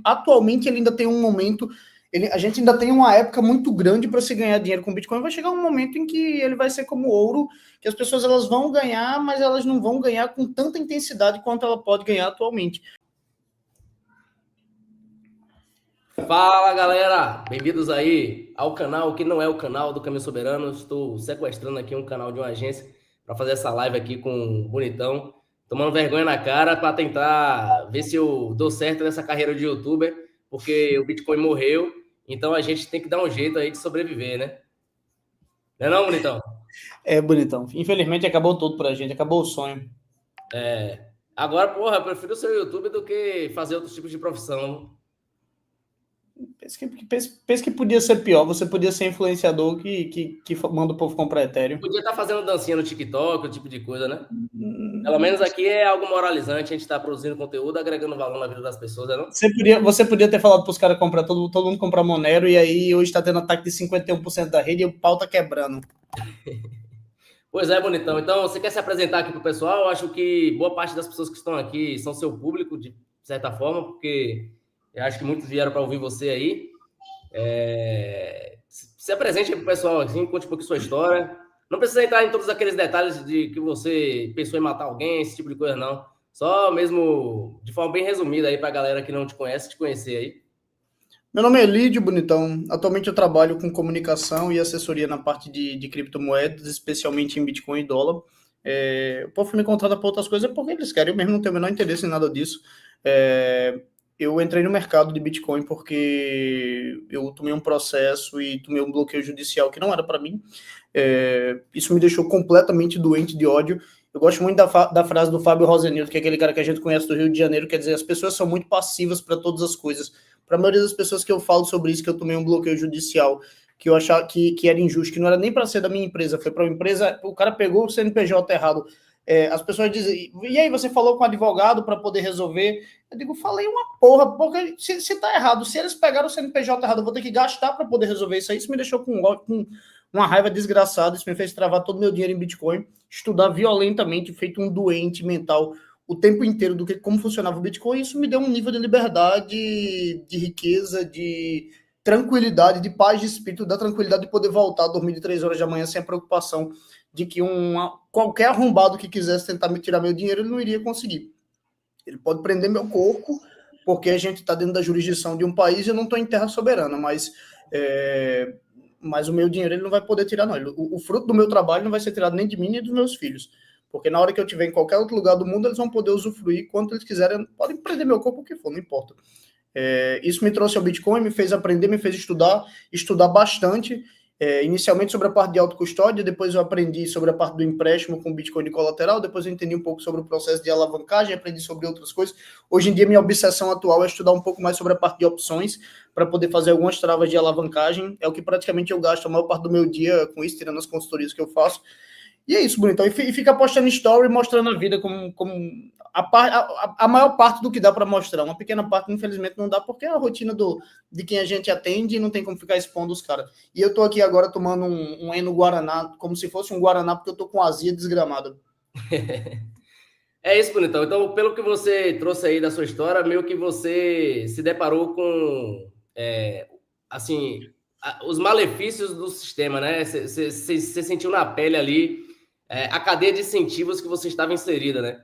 atualmente ele ainda tem um momento, a gente ainda tem uma época muito grande para se ganhar dinheiro com Bitcoin. Vai chegar um momento em que ele vai ser como ouro, que as pessoas elas vão ganhar, mas elas não vão ganhar com tanta intensidade quanto ela pode ganhar atualmente. Fala, galera! Bem-vindos aí ao canal que não é o canal do Caminho Soberano. Estou sequestrando aqui um canal de uma agência para fazer essa live aqui com o Bonitão, tomando vergonha na cara para tentar ver se eu dou certo nessa carreira de youtuber, porque o Bitcoin morreu, então a gente tem que dar um jeito aí de sobreviver, né? Não é não, Bonitão? É, Bonitão. Infelizmente acabou tudo pra gente, acabou o sonho. Agora, porra, eu prefiro ser YouTube do que fazer outros tipos de profissão. Pensa que podia ser pior, você podia ser influenciador que manda o povo comprar Ethereum. Podia estar fazendo dancinha no TikTok, o tipo de coisa, né? Pelo menos aqui é algo moralizante, a gente está produzindo conteúdo, agregando valor na vida das pessoas, não? Você podia ter falado para os caras comprar, todo mundo comprar Monero, e aí hoje está tendo ataque de 51% da rede e o pau tá quebrando. Pois é, Bonitão. Então, você quer se apresentar aqui para o pessoal? Eu acho que boa parte das pessoas que estão aqui são seu público, de certa forma, porque eu acho que muitos vieram para ouvir você aí. Se apresente aí para o pessoal, assim, conte um pouco sua história. Não precisa entrar em todos aqueles detalhes de que você pensou em matar alguém, esse tipo de coisa, não. Só mesmo de forma bem resumida aí para a galera que não te conhece, te conhecer aí. Meu nome é Lídio Bonitão. Atualmente eu trabalho com comunicação e assessoria na parte de criptomoedas, especialmente em Bitcoin e dólar. O povo me contrata para outras coisas porque eles querem, eu mesmo não tenho o menor interesse em nada disso. Eu entrei no mercado de Bitcoin porque eu tomei um processo e tomei um bloqueio judicial que não era para mim. Isso me deixou completamente doente de ódio. Eu gosto muito da frase do Fábio Rosenildo, que é aquele cara que a gente conhece do Rio de Janeiro, quer dizer, as pessoas são muito passivas para todas as coisas. Para a maioria das pessoas que eu falo sobre isso, que eu tomei um bloqueio judicial, que eu achava que era injusto, que não era nem para ser da minha empresa, foi para uma empresa, o cara pegou o CNPJ errado. As pessoas dizem, e aí você falou com o advogado para poder resolver? Eu digo, falei uma porra, porque se tá errado, se eles pegaram o CNPJ errado, eu vou ter que gastar para poder resolver isso aí. Isso me deixou com uma raiva desgraçada, isso me fez travar todo o meu dinheiro em Bitcoin, estudar violentamente, feito um doente mental o tempo inteiro do que como funcionava o Bitcoin. Isso me deu um nível de liberdade, de riqueza, de tranquilidade, de paz de espírito, da tranquilidade de poder voltar a dormir de 3 horas da manhã sem a preocupação de que qualquer arrombado que quisesse tentar me tirar meu dinheiro, ele não iria conseguir. Ele pode prender meu corpo, porque a gente está dentro da jurisdição de um país e eu não estou em terra soberana, mas o meu dinheiro ele não vai poder tirar, não. O fruto do meu trabalho não vai ser tirado nem de mim nem dos meus filhos. Porque na hora que eu estiver em qualquer outro lugar do mundo, eles vão poder usufruir quanto eles quiserem. Podem prender meu corpo o que for, não importa. Isso me trouxe ao Bitcoin, me fez aprender, me fez estudar bastante. Inicialmente sobre a parte de autocustódia, depois eu aprendi sobre a parte do empréstimo com Bitcoin de colateral, depois eu entendi um pouco sobre o processo de alavancagem, aprendi sobre outras coisas. Hoje em dia, minha obsessão atual é estudar um pouco mais sobre a parte de opções, para poder fazer algumas travas de alavancagem. É o que praticamente eu gasto a maior parte do meu dia com isso, tirando as consultorias que eu faço. E é isso, Bonitão. E fica postando story, mostrando a vida como a maior parte do que dá para mostrar. Uma pequena parte, infelizmente, não dá, porque é a rotina de quem a gente atende e não tem como ficar expondo os caras. E eu tô aqui agora tomando um Eno Guaraná, como se fosse um Guaraná, porque eu tô com azia desgramada. É isso, Bonitão. Então, pelo que você trouxe aí da sua história, meio que você se deparou com, assim, os malefícios do sistema, né? Você sentiu na pele ali a cadeia de incentivos que você estava inserida, né?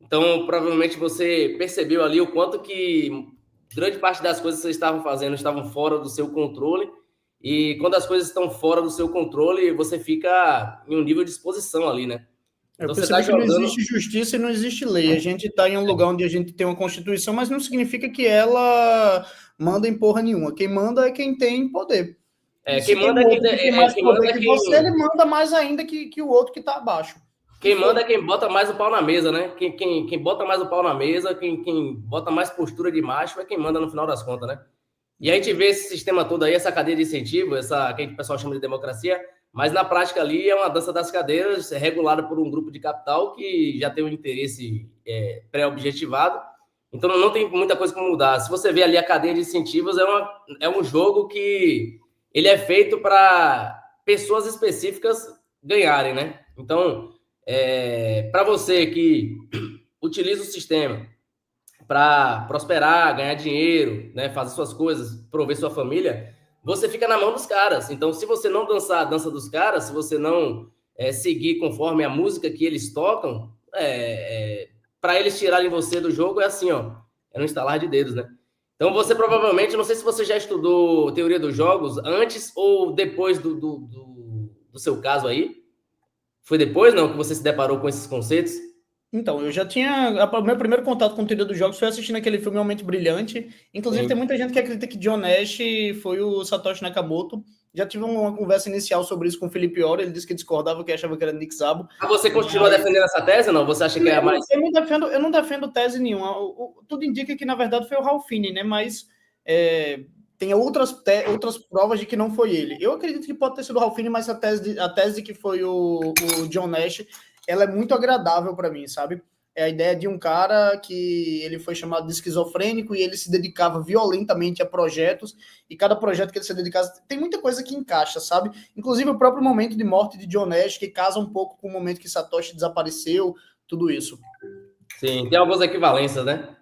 Então, provavelmente você percebeu ali o quanto que grande parte das coisas que vocês estavam fazendo estavam fora do seu controle. E quando as coisas estão fora do seu controle, você fica em um nível de exposição ali, né? Eu Então, você está percebi que não jogando. existe justiça e não existe lei. A gente está em um lugar onde a gente tem uma Constituição, mas não significa que ela manda em porra nenhuma. Quem manda é quem tem poder. E Quem se tem manda um outro que tem mais quem poder manda que quem. você, ele manda mais ainda que o outro que está abaixo. Quem manda é quem bota mais o pau na mesa, né? Quem bota mais o pau na mesa, quem bota mais postura de macho é quem manda no final das contas, né? E a gente vê esse sistema todo aí, essa cadeia de incentivo, essa que o pessoal chama de democracia, mas na prática ali é uma dança das cadeiras regulada por um grupo de capital que já tem um interesse pré-objetivado. Então não tem muita coisa para mudar. Se você vê ali a cadeia de incentivos, é um jogo que ele é feito para pessoas específicas ganharem, né? Então, para você que utiliza o sistema, para prosperar, ganhar dinheiro, né, fazer suas coisas, prover sua família, você fica na mão dos caras. Então, se você não dançar a dança dos caras, se você não seguir conforme a música que eles tocam, para eles tirarem você do jogo, é assim, ó, é no instalar de dedos, né? Então, você provavelmente, não sei se você já estudou teoria dos jogos antes ou depois do seu caso aí. Foi depois, não, que você se deparou com esses conceitos? Então, eu já tinha. O meu primeiro contato com teoria dos jogos foi assistindo aquele filme Uma Mente Brilhante. Inclusive, Sim. tem muita gente que acredita que John Nash foi o Satoshi Nakamoto. Já tive uma conversa inicial sobre isso com o Felipe Ora. Ele disse que discordava, que achava que era Nick Szabo. Ah, você continua defendendo essa tese, não? Você acha que é a mais... Eu não defendo tese nenhuma. Tudo indica que, na verdade, foi o Ralph Finney, né? Mas tem outras provas de que não foi ele. Eu acredito que pode ter sido o Ralph Finney, mas a tese de que foi o John Nash, ela é muito agradável para mim, sabe? É a ideia de um cara que ele foi chamado de esquizofrênico e ele se dedicava violentamente a projetos, e cada projeto que ele se dedicava, tem muita coisa que encaixa, sabe? Inclusive o próprio momento de morte de John Nash, que casa um pouco com o momento que Satoshi desapareceu, tudo isso. Sim, tem algumas equivalências, né?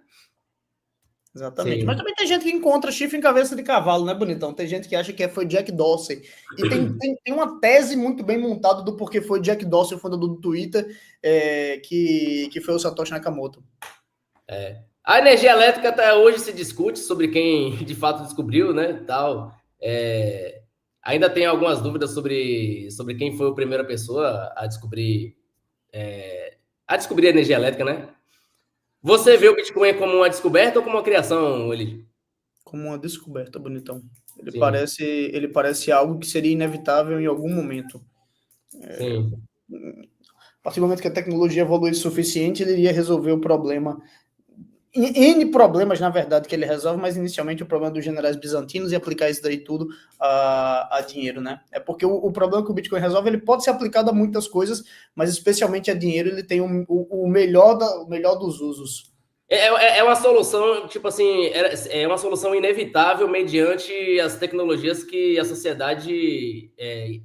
Exatamente. Sim. Mas também tem gente que encontra chifre em cabeça de cavalo, né, bonitão? Tem gente que acha que foi Jack Dorsey. E tem uma tese muito bem montada do porquê foi Jack Dorsey, o fundador do Twitter, que foi o Satoshi Nakamoto. A energia elétrica até hoje se discute sobre quem de fato descobriu, né? Tal. Ainda tem algumas dúvidas sobre quem foi a primeira pessoa a descobrir a energia elétrica, né? Você vê o Bitcoin como uma descoberta ou como uma criação, Elidio? Como uma descoberta, bonitão. Ele parece algo que seria inevitável em algum momento. Sim. A partir do momento que a tecnologia evoluísse o suficiente, ele iria resolver o problema. N problemas, na verdade, que ele resolve, mas inicialmente o problema dos generais bizantinos e aplicar isso daí tudo a dinheiro, né? É porque o problema que o Bitcoin resolve, ele pode ser aplicado a muitas coisas, mas especialmente a dinheiro, ele tem o melhor dos usos. É uma solução, tipo assim, é uma solução inevitável mediante as tecnologias que a sociedade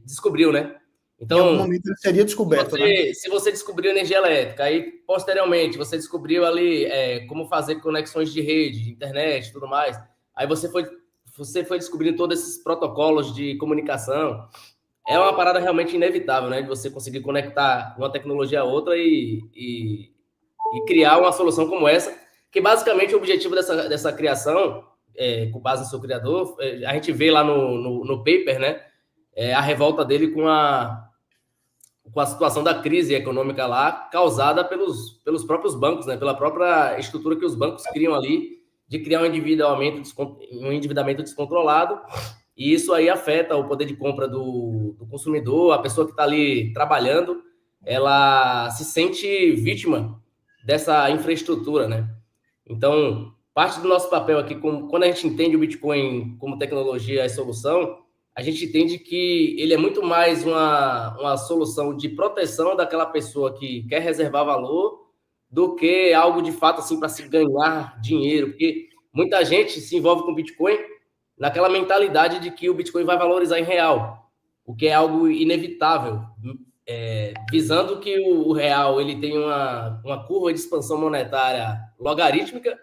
descobriu, né? Então, em algum momento ele seria descoberto, né? Se você descobriu energia elétrica, aí posteriormente você descobriu ali como fazer conexões de rede, de internet e tudo mais, aí você foi descobrindo todos esses protocolos de comunicação. É uma parada realmente inevitável, né? De você conseguir conectar uma tecnologia a outra e criar uma solução como essa, que basicamente o objetivo dessa criação, com base no seu criador, a gente vê lá no paper, né? A revolta dele com a situação da crise econômica lá, causada pelos próprios bancos, né? Pela própria estrutura que os bancos criam ali, de criar um endividamento descontrolado, e isso aí afeta o poder de compra do consumidor, a pessoa que está ali trabalhando, ela se sente vítima dessa infraestrutura, né? Então, parte do nosso papel aqui, quando a gente entende o Bitcoin como tecnologia e solução, a gente entende que ele é muito mais uma solução de proteção daquela pessoa que quer reservar valor do que algo de fato assim para se ganhar dinheiro, porque muita gente se envolve com Bitcoin naquela mentalidade de que o Bitcoin vai valorizar em real, o que é algo inevitável, visando que o real ele tem uma curva de expansão monetária logarítmica,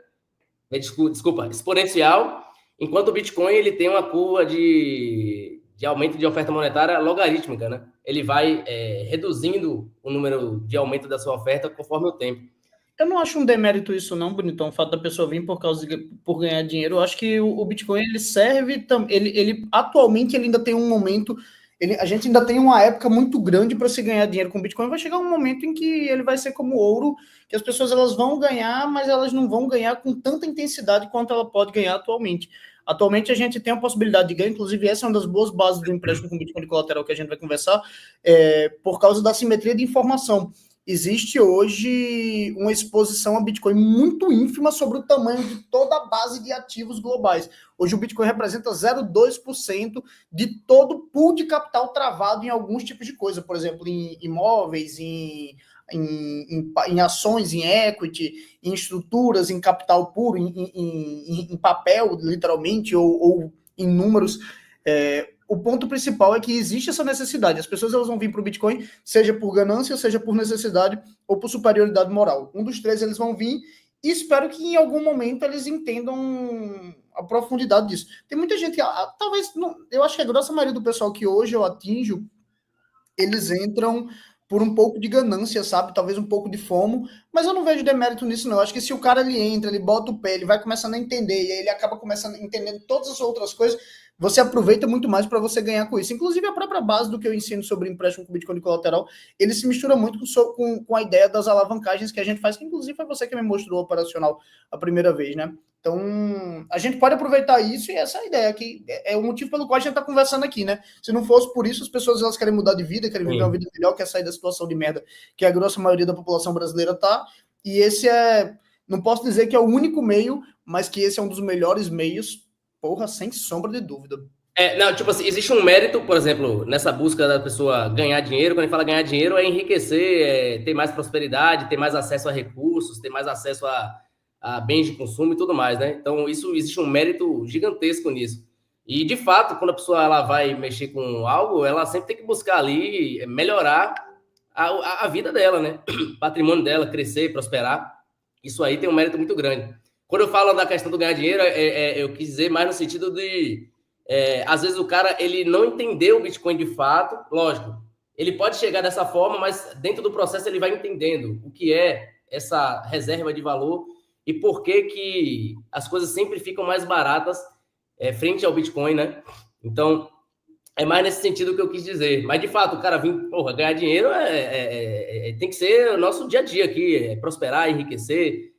exponencial, enquanto o Bitcoin ele tem uma curva de aumento de oferta monetária logarítmica, né? Ele vai reduzindo o número de aumento da sua oferta conforme o tempo. Eu não acho um demérito isso não, bonitão, o fato da pessoa vir por ganhar dinheiro. Eu acho que o Bitcoin ele serve, ele atualmente ele ainda tem um momento, a gente ainda tem uma época muito grande para se ganhar dinheiro com o Bitcoin. Vai chegar um momento em que ele vai ser como ouro, que as pessoas elas vão ganhar, mas elas não vão ganhar com tanta intensidade quanto ela pode ganhar atualmente. Atualmente a gente tem a possibilidade de ganhar, inclusive essa é uma das boas bases do empréstimo com Bitcoin de colateral que a gente vai conversar, por causa da simetria de informação. Existe hoje uma exposição a Bitcoin muito ínfima sobre o tamanho de toda a base de ativos globais. Hoje o Bitcoin representa 0,2% de todo o pool de capital travado em alguns tipos de coisa, por exemplo, em imóveis, em ações, em equity, em estruturas, em capital puro, em papel, literalmente, ou em números. O ponto principal é que existe essa necessidade. As pessoas elas vão vir para o Bitcoin, seja por ganância, seja por necessidade ou por superioridade moral. Um dos três eles vão vir E espero que em algum momento eles entendam a profundidade disso. Tem muita gente que, talvez, não, eu acho que a grossa maioria do pessoal que hoje eu atinjo, eles entram por um pouco de ganância, sabe? Talvez um pouco de fomo, mas eu não vejo demérito nisso, não. Eu acho que se o cara ele entra, ele bota o pé, ele vai começando a entender, e aí ele acaba começando a entender todas as outras coisas, você aproveita muito mais para você ganhar com isso. Inclusive, a própria base do que eu ensino sobre empréstimo com Bitcoin de colateral, ele se mistura muito com a ideia das alavancagens que a gente faz, que inclusive foi você que me mostrou o operacional a primeira vez, né? Então, a gente pode aproveitar isso e essa é a ideia, que é o motivo pelo qual a gente está conversando aqui, né? Se não fosse por isso, as pessoas elas querem mudar de vida, querem viver uma vida melhor, querem sair da situação de merda que a grossa maioria da população brasileira tá. E esse não posso dizer que é o único meio, mas que esse é um dos melhores meios, porra, sem sombra de dúvida. Não, tipo assim, existe um mérito, por exemplo, nessa busca da pessoa ganhar dinheiro. Quando a gente fala ganhar dinheiro, é enriquecer, ter mais prosperidade, ter mais acesso a recursos, ter mais acesso a bens de consumo e tudo mais, né? Então, isso existe um mérito gigantesco nisso. E, de fato, quando a pessoa ela vai mexer com algo, ela sempre tem que buscar ali melhorar a vida dela, né? O patrimônio dela, crescer, prosperar. Isso aí tem um mérito muito grande. Quando eu falo da questão do ganhar dinheiro, eu quis dizer mais no sentido de às vezes o cara ele não entendeu o Bitcoin de fato, lógico, ele pode chegar dessa forma, mas dentro do processo ele vai entendendo o que é essa reserva de valor e por que que as coisas sempre ficam mais baratas frente ao Bitcoin, né? Então, é mais nesse sentido que eu quis dizer. Mas, de fato, o cara vir, ganhar dinheiro tem que ser o nosso dia a dia aqui, prosperar, enriquecer,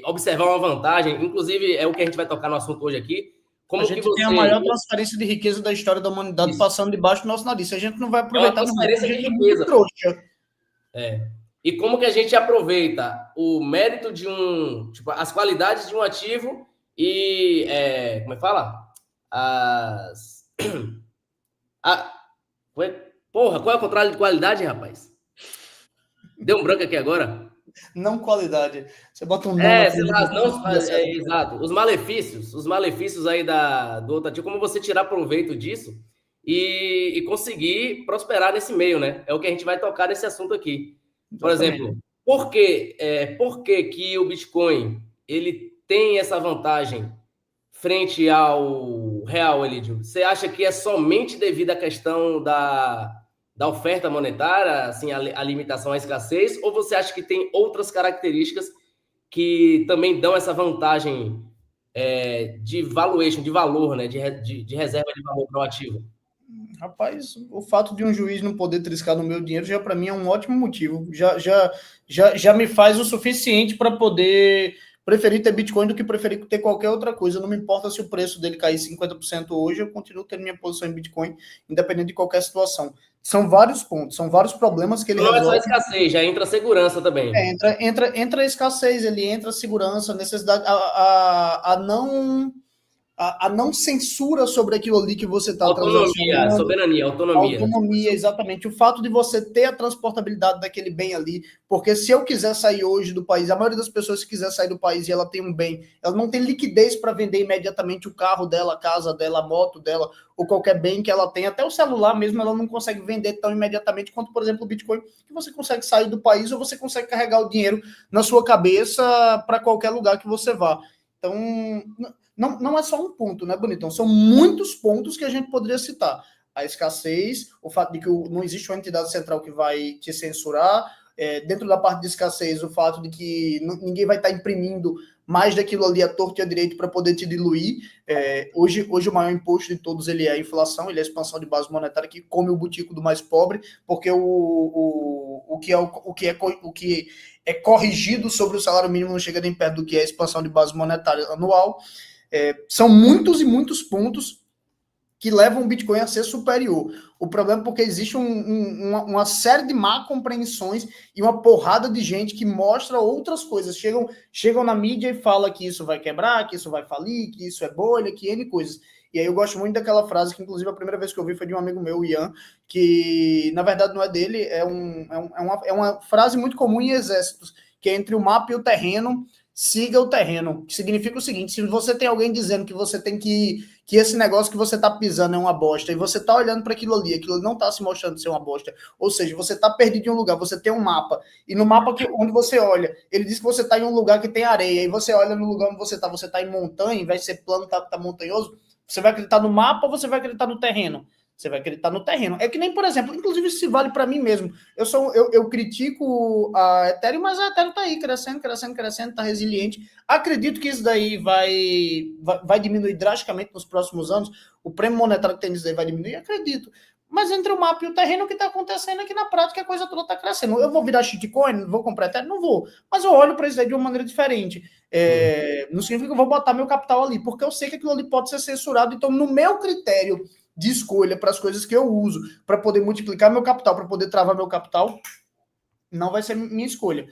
observar uma vantagem. Inclusive, é o que a gente vai tocar no assunto hoje aqui. Como a gente que você... tem a maior transferência de riqueza da história da humanidade Isso. passando debaixo do nosso nariz. Se a gente não vai aproveitar... É uma transferência de riqueza. Trouxa. E como que a gente aproveita o mérito de tipo, as qualidades de um ativo e... como é que fala? Porra, qual é o contrário de qualidade, rapaz? Deu um branco aqui agora. Não qualidade. Você bota um não sei lá, não, exato. Os malefícios aí do outro ativo, como você tirar proveito disso e conseguir prosperar nesse meio, né? É o que a gente vai tocar nesse assunto aqui. Por exemplo, por que que o Bitcoin ele tem essa vantagem frente ao real, Elidio? Você acha que é somente devido à questão da oferta monetária, assim, a limitação à escassez, ou você acha que tem outras características que também dão essa vantagem de valuation, de valor, né, de reserva de valor para o ativo? Rapaz, o fato de um juiz não poder triscar no meu dinheiro já para mim é um ótimo motivo. Já me faz o suficiente para poder preferir ter Bitcoin do que preferir ter qualquer outra coisa. Não me importa se o preço dele cair 50% hoje, eu continuo tendo minha posição em Bitcoin, independente de qualquer situação. São vários pontos, são vários problemas que ele resolve. Não é só escassez, já entra a segurança também. Entra a escassez, ele entra a segurança, a necessidade, a não censura sobre aquilo ali que você está transacionando. Soberania, autonomia. Autonomia, exatamente. O fato de você ter a transportabilidade daquele bem ali, porque se eu quiser sair hoje do país, a maioria das pessoas que quiser sair do país e ela tem um bem, ela não tem liquidez para vender imediatamente o carro dela, a casa dela, a moto dela, ou qualquer bem que ela tem, até o celular mesmo, ela não consegue vender tão imediatamente quanto, por exemplo, o Bitcoin, que você consegue sair do país ou você consegue carregar o dinheiro na sua cabeça para qualquer lugar que você vá. Então, não é só um ponto, né, Bonitão? São muitos pontos que a gente poderia citar. A escassez, o fato de que não existe uma entidade central que vai te censurar, dentro da parte de escassez, o fato de que ninguém vai estar imprimindo mais daquilo ali à torto e à direito para poder te diluir. Hoje o maior imposto de todos ele é a inflação, ele é a expansão de base monetária que come o butico do mais pobre, porque o que é corrigido sobre o salário mínimo não chega nem perto do que é a expansão de base monetária anual. São muitos e muitos pontos que levam o Bitcoin a ser superior. O problema é porque existe uma série de má compreensões e uma porrada de gente que mostra outras coisas. Chegam na mídia e falam que isso vai quebrar, que isso vai falir, que isso é bolha, que N coisas. E aí eu gosto muito daquela frase que, inclusive, a primeira vez que eu vi foi de um amigo meu, o Ian, que, na verdade, não é dele, é uma frase muito comum em exércitos, que é entre o mapa e o terreno, siga o terreno, que significa o seguinte: se você tem alguém dizendo que você tem que esse negócio que você está pisando é uma bosta, e você está olhando para aquilo não está se mostrando ser uma bosta, ou seja, você está perdido em um lugar, você tem um mapa, e no mapa onde você olha, ele diz que você está em um lugar que tem areia, e você olha no lugar onde você está em montanha, vai ser plano, tá montanhoso, você vai acreditar no mapa ou você vai acreditar no terreno? Você vai acreditar no terreno. É que nem, por exemplo, inclusive isso vale para mim mesmo. Eu critico a Ethereum, mas a Ethereum está aí crescendo, está resiliente. Acredito que isso daí vai diminuir drasticamente nos próximos anos. O prêmio monetário que tem isso daí vai diminuir, acredito. Mas entre o mapa e o terreno, o que está acontecendo é que na prática a coisa toda está crescendo. Eu vou virar shitcoin, vou comprar Ethereum? Não vou. Mas eu olho para isso daí de uma maneira diferente. Não significa que eu vou botar meu capital ali, porque eu sei que aquilo ali pode ser censurado. Então, no meu critério de escolha para as coisas que eu uso, para poder multiplicar meu capital, para poder travar meu capital, não vai ser minha escolha.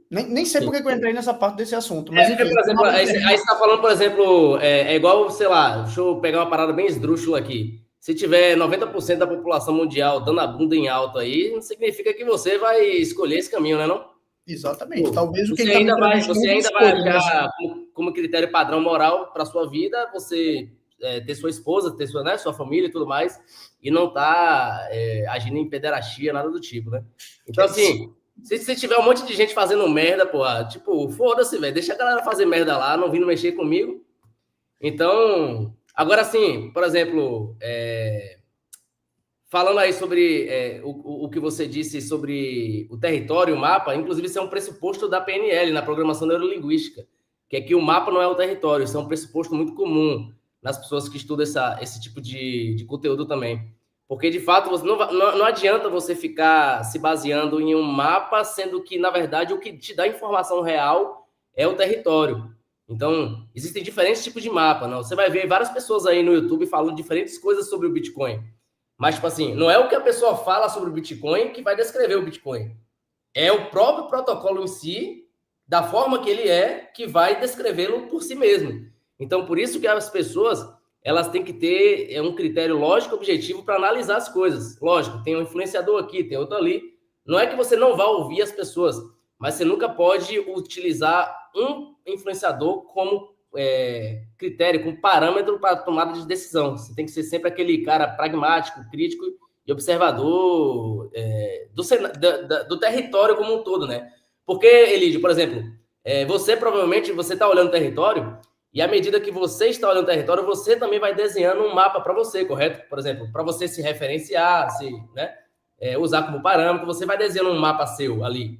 Nem sei porque que eu entrei nessa parte desse assunto. Mas, enfim, por exemplo, aí você está falando, por exemplo, é igual, sei lá, deixa eu pegar uma parada bem esdrúxula aqui. Se tiver 90% da população mundial dando a bunda em alto aí, não significa que você vai escolher esse caminho, né, não? Exatamente. Talvez você ainda vai achar como critério padrão moral para sua vida você ter sua esposa, ter sua família e tudo mais, e não tá agindo em pederastia, nada do tipo, né? Então, assim, se tiver um monte de gente fazendo merda, porra, tipo, foda-se, velho, deixa a galera fazer merda lá, não vindo mexer comigo. Então, agora sim, por exemplo, falando aí sobre o que você disse sobre o território, o mapa, inclusive isso é um pressuposto da PNL, na programação neurolinguística, que é que o mapa não é o território, isso é um pressuposto muito comum nas pessoas que estudam esse tipo de conteúdo também. Porque, de fato, não adianta você ficar se baseando em um mapa, sendo que, na verdade, o que te dá informação real é o território. Então, existem diferentes tipos de mapa. Não? Você vai ver várias pessoas aí no YouTube falando diferentes coisas sobre o Bitcoin. Mas, tipo assim, não é o que a pessoa fala sobre o Bitcoin que vai descrever o Bitcoin. É o próprio protocolo em si, da forma que ele é, que vai descrevê-lo por si mesmo. Então, por isso que as pessoas, elas têm que ter um critério lógico objetivo para analisar as coisas. Lógico, tem um influenciador aqui, tem outro ali. Não é que você não vá ouvir as pessoas, mas você nunca pode utilizar um influenciador como critério, como parâmetro para tomada de decisão. Você tem que ser sempre aquele cara pragmático, crítico e observador do território como um todo, né? Porque, Elídio, por exemplo, você provavelmente está olhando o território e à medida que você está olhando o território, você também vai desenhando um mapa para você, correto? Por exemplo, para você se referenciar, usar como parâmetro, você vai desenhando um mapa seu ali,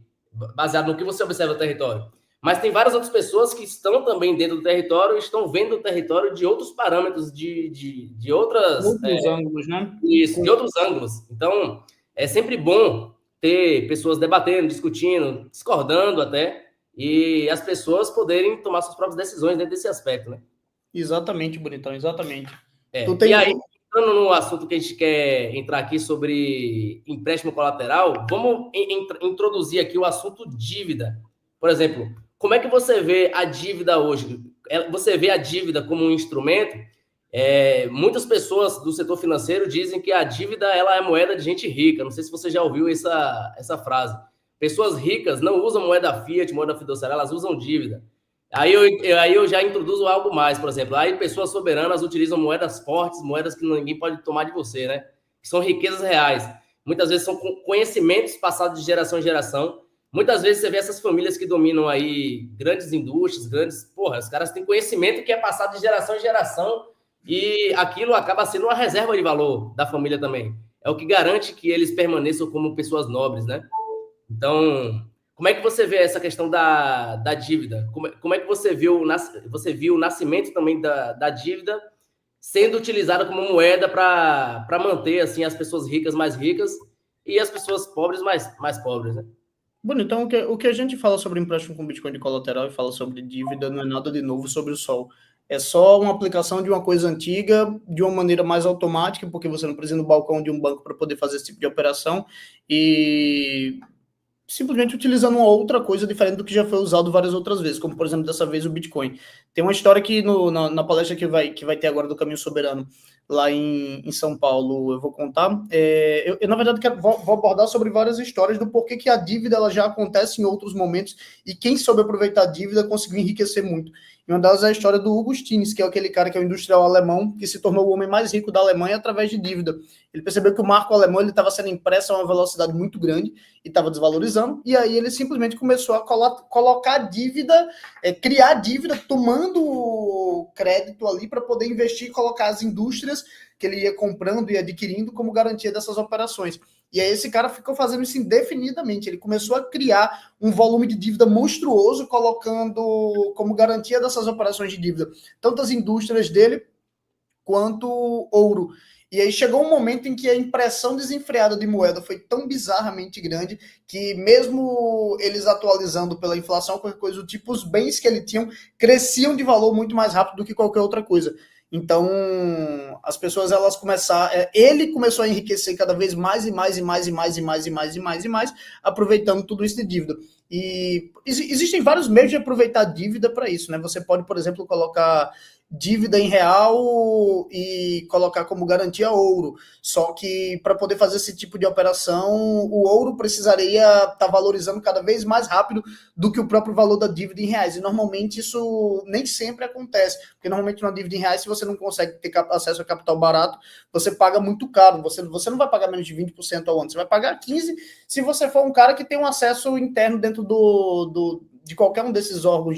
baseado no que você observa do território. Mas tem várias outras pessoas que estão também dentro do território e estão vendo o território de outros parâmetros, de outras... Outros ângulos, né? Isso, de outros ângulos. Então, é sempre bom ter pessoas debatendo, discutindo, discordando até, e as pessoas poderem tomar suas próprias decisões dentro desse aspecto, né? Exatamente, Bonitão, exatamente. E aí, entrando no assunto que a gente quer entrar aqui sobre empréstimo colateral, vamos introduzir aqui o assunto dívida. Por exemplo, como é que você vê a dívida hoje? Você vê a dívida como um instrumento? Muitas pessoas do setor financeiro dizem que a dívida ela é moeda de gente rica. Não sei se você já ouviu essa frase. Pessoas ricas não usam moeda fiat, moeda fiduciária, elas usam dívida. Aí eu já introduzo algo mais, por exemplo. Aí pessoas soberanas utilizam moedas fortes, moedas que ninguém pode tomar de você, né? Que são riquezas reais. Muitas vezes são conhecimentos passados de geração em geração. Muitas vezes você vê essas famílias que dominam aí grandes indústrias, os caras têm conhecimento que é passado de geração em geração e aquilo acaba sendo uma reserva de valor da família também. É o que garante que eles permaneçam como pessoas nobres, né? Então, como é que você vê essa questão da dívida? Como é que você viu o nascimento também da dívida sendo utilizada como moeda para manter assim, as pessoas ricas mais ricas e as pessoas pobres mais pobres, né? Bom, então o que a gente fala sobre empréstimo com Bitcoin de colateral e fala sobre dívida não é nada de novo sobre o sol. É só uma aplicação de uma coisa antiga, de uma maneira mais automática, porque você não precisa ir no balcão de um banco para poder fazer esse tipo de operação. E simplesmente utilizando uma outra coisa diferente do que já foi usado várias outras vezes, como, por exemplo, dessa vez o Bitcoin. Tem uma história que na palestra que vai ter agora do Caminho Soberano, lá em São Paulo, eu vou contar. Na verdade, vou abordar sobre várias histórias do porquê que a dívida ela já acontece em outros momentos e quem soube aproveitar a dívida conseguiu enriquecer muito. E uma delas é a história do Hugo Stinnes, que é aquele cara que é um industrial alemão que se tornou o homem mais rico da Alemanha através de dívida. Ele percebeu que o marco alemão estava sendo impresso a uma velocidade muito grande e estava desvalorizando, e aí ele simplesmente começou a colocar dívida, criar dívida, tomando crédito ali para poder investir e colocar as indústrias que ele ia comprando e adquirindo como garantia dessas operações. E aí esse cara ficou fazendo isso indefinidamente. Ele começou a criar um volume de dívida monstruoso, colocando como garantia dessas operações de dívida tanto as indústrias dele quanto ouro. E aí chegou um momento em que a impressão desenfreada de moeda foi tão bizarramente grande que mesmo eles atualizando pela inflação, qualquer coisa do tipo, os bens que ele tinham cresciam de valor muito mais rápido do que qualquer outra coisa. Então, as pessoas, elas começaram... Ele começou a enriquecer cada vez mais e mais e mais e mais e mais e mais e mais e mais, aproveitando tudo isso de dívida. E existem vários meios de aproveitar dívida para isso, né? Você pode, por exemplo, colocar dívida em real e colocar como garantia ouro. Só que para poder fazer esse tipo de operação, o ouro precisaria estar valorizando cada vez mais rápido do que o próprio valor da dívida em reais. E normalmente isso nem sempre acontece, porque normalmente uma dívida em reais, se você não consegue ter acesso a capital barato, você paga muito caro. Você não vai pagar menos de 20% ao ano, você vai pagar 15% se você for um cara que tem um acesso interno dentro de qualquer um desses órgãos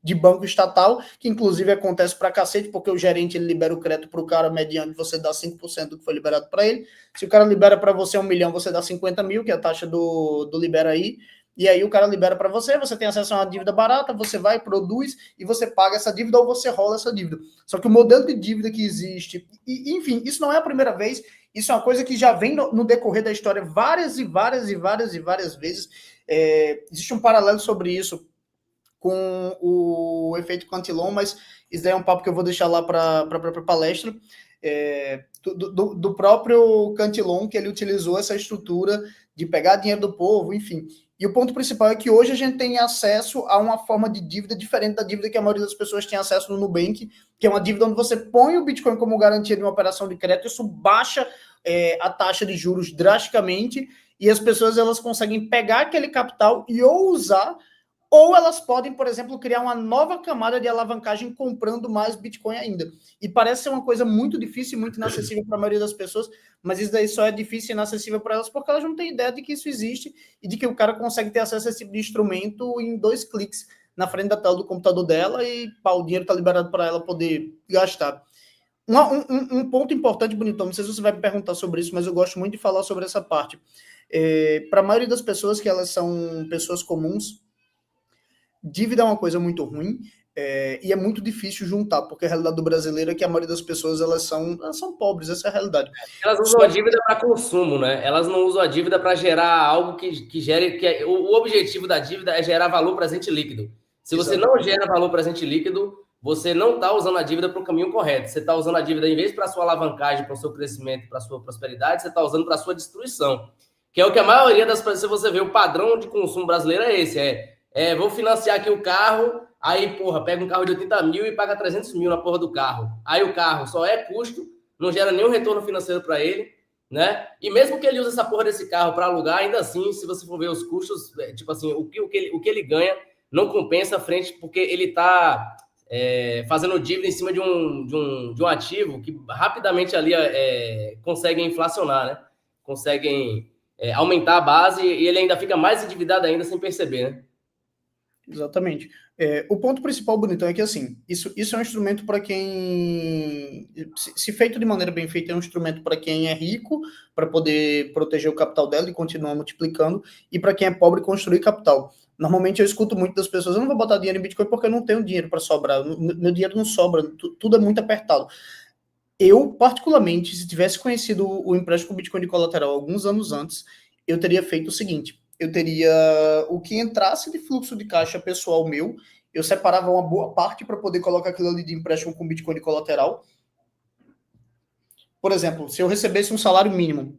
de banco estatal, que inclusive acontece pra cacete, porque o gerente ele libera o crédito pro cara mediante você dá 5% do que foi liberado para ele. Se o cara libera para você 1 milhão, você dá 50 mil, que é a taxa do libera aí, e aí o cara libera para você, você tem acesso a uma dívida barata, você vai, produz, e você paga essa dívida ou você rola essa dívida. Só que o modelo de dívida que existe, e enfim, isso não é a primeira vez, isso é uma coisa que já vem no decorrer da história várias e várias e várias e várias vezes. Existe um paralelo sobre isso com o efeito Cantillon, mas isso daí é um papo que eu vou deixar lá para a própria palestra, do próprio Cantillon, que ele utilizou essa estrutura de pegar dinheiro do povo, enfim. E o ponto principal é que hoje a gente tem acesso a uma forma de dívida diferente da dívida que a maioria das pessoas tem acesso no Nubank, que é uma dívida onde você põe o Bitcoin como garantia de uma operação de crédito, isso baixa a taxa de juros drasticamente, e as pessoas elas conseguem pegar aquele capital e ou usar, ou elas podem, por exemplo, criar uma nova camada de alavancagem comprando mais Bitcoin ainda. E parece ser uma coisa muito difícil e muito inacessível para a maioria das pessoas, mas isso daí só é difícil e inacessível para elas porque elas não têm ideia de que isso existe e de que o cara consegue ter acesso a esse tipo de instrumento em 2 cliques na frente da tela do computador dela e o dinheiro está liberado para ela poder gastar. Um ponto importante, Bonitão, não sei se você vai me perguntar sobre isso, mas eu gosto muito de falar sobre essa parte. Para a maioria das pessoas que elas são pessoas comuns, dívida é uma coisa muito ruim e é muito difícil juntar, porque a realidade do brasileiro é que a maioria das pessoas elas são pobres, essa é a realidade. Elas usam a dívida para consumo, né? Elas não usam a dívida para gerar algo que gere... o objetivo da dívida é gerar valor presente líquido. Se você não gera valor presente líquido, você não está usando a dívida para o caminho correto. Você está usando a dívida, em vez para a sua alavancagem, para o seu crescimento, para a sua prosperidade, você está usando para a sua destruição. Que é o que a maioria das pessoas, se você vê, o padrão de consumo brasileiro é esse, vou financiar aqui o carro, aí, porra, pega um carro de 80 mil e paga 300 mil na porra do carro. Aí o carro só é custo, não gera nenhum retorno financeiro para ele, né? E mesmo que ele use essa porra desse carro para alugar, ainda assim, se você for ver os custos, tipo assim, o que ele ganha não compensa a frente, porque ele está fazendo dívida em cima de um ativo que rapidamente ali conseguem inflacionar, né? Conseguem aumentar a base e ele ainda fica mais endividado ainda sem perceber, né? Exatamente. O ponto principal, Bonitão, é que assim, isso é um instrumento para quem, se feito de maneira bem feita, é um instrumento para quem é rico, para poder proteger o capital dela e continuar multiplicando, e para quem é pobre, construir capital. Normalmente eu escuto muito das pessoas, eu não vou botar dinheiro em Bitcoin porque eu não tenho dinheiro para sobrar, meu dinheiro não sobra, tudo é muito apertado. Eu, particularmente, se tivesse conhecido o empréstimo com Bitcoin de colateral alguns anos antes, eu teria feito o seguinte: eu teria o que entrasse de fluxo de caixa pessoal meu, eu separava uma boa parte para poder colocar aquilo ali de empréstimo com Bitcoin de colateral. Por exemplo, se eu recebesse um salário mínimo,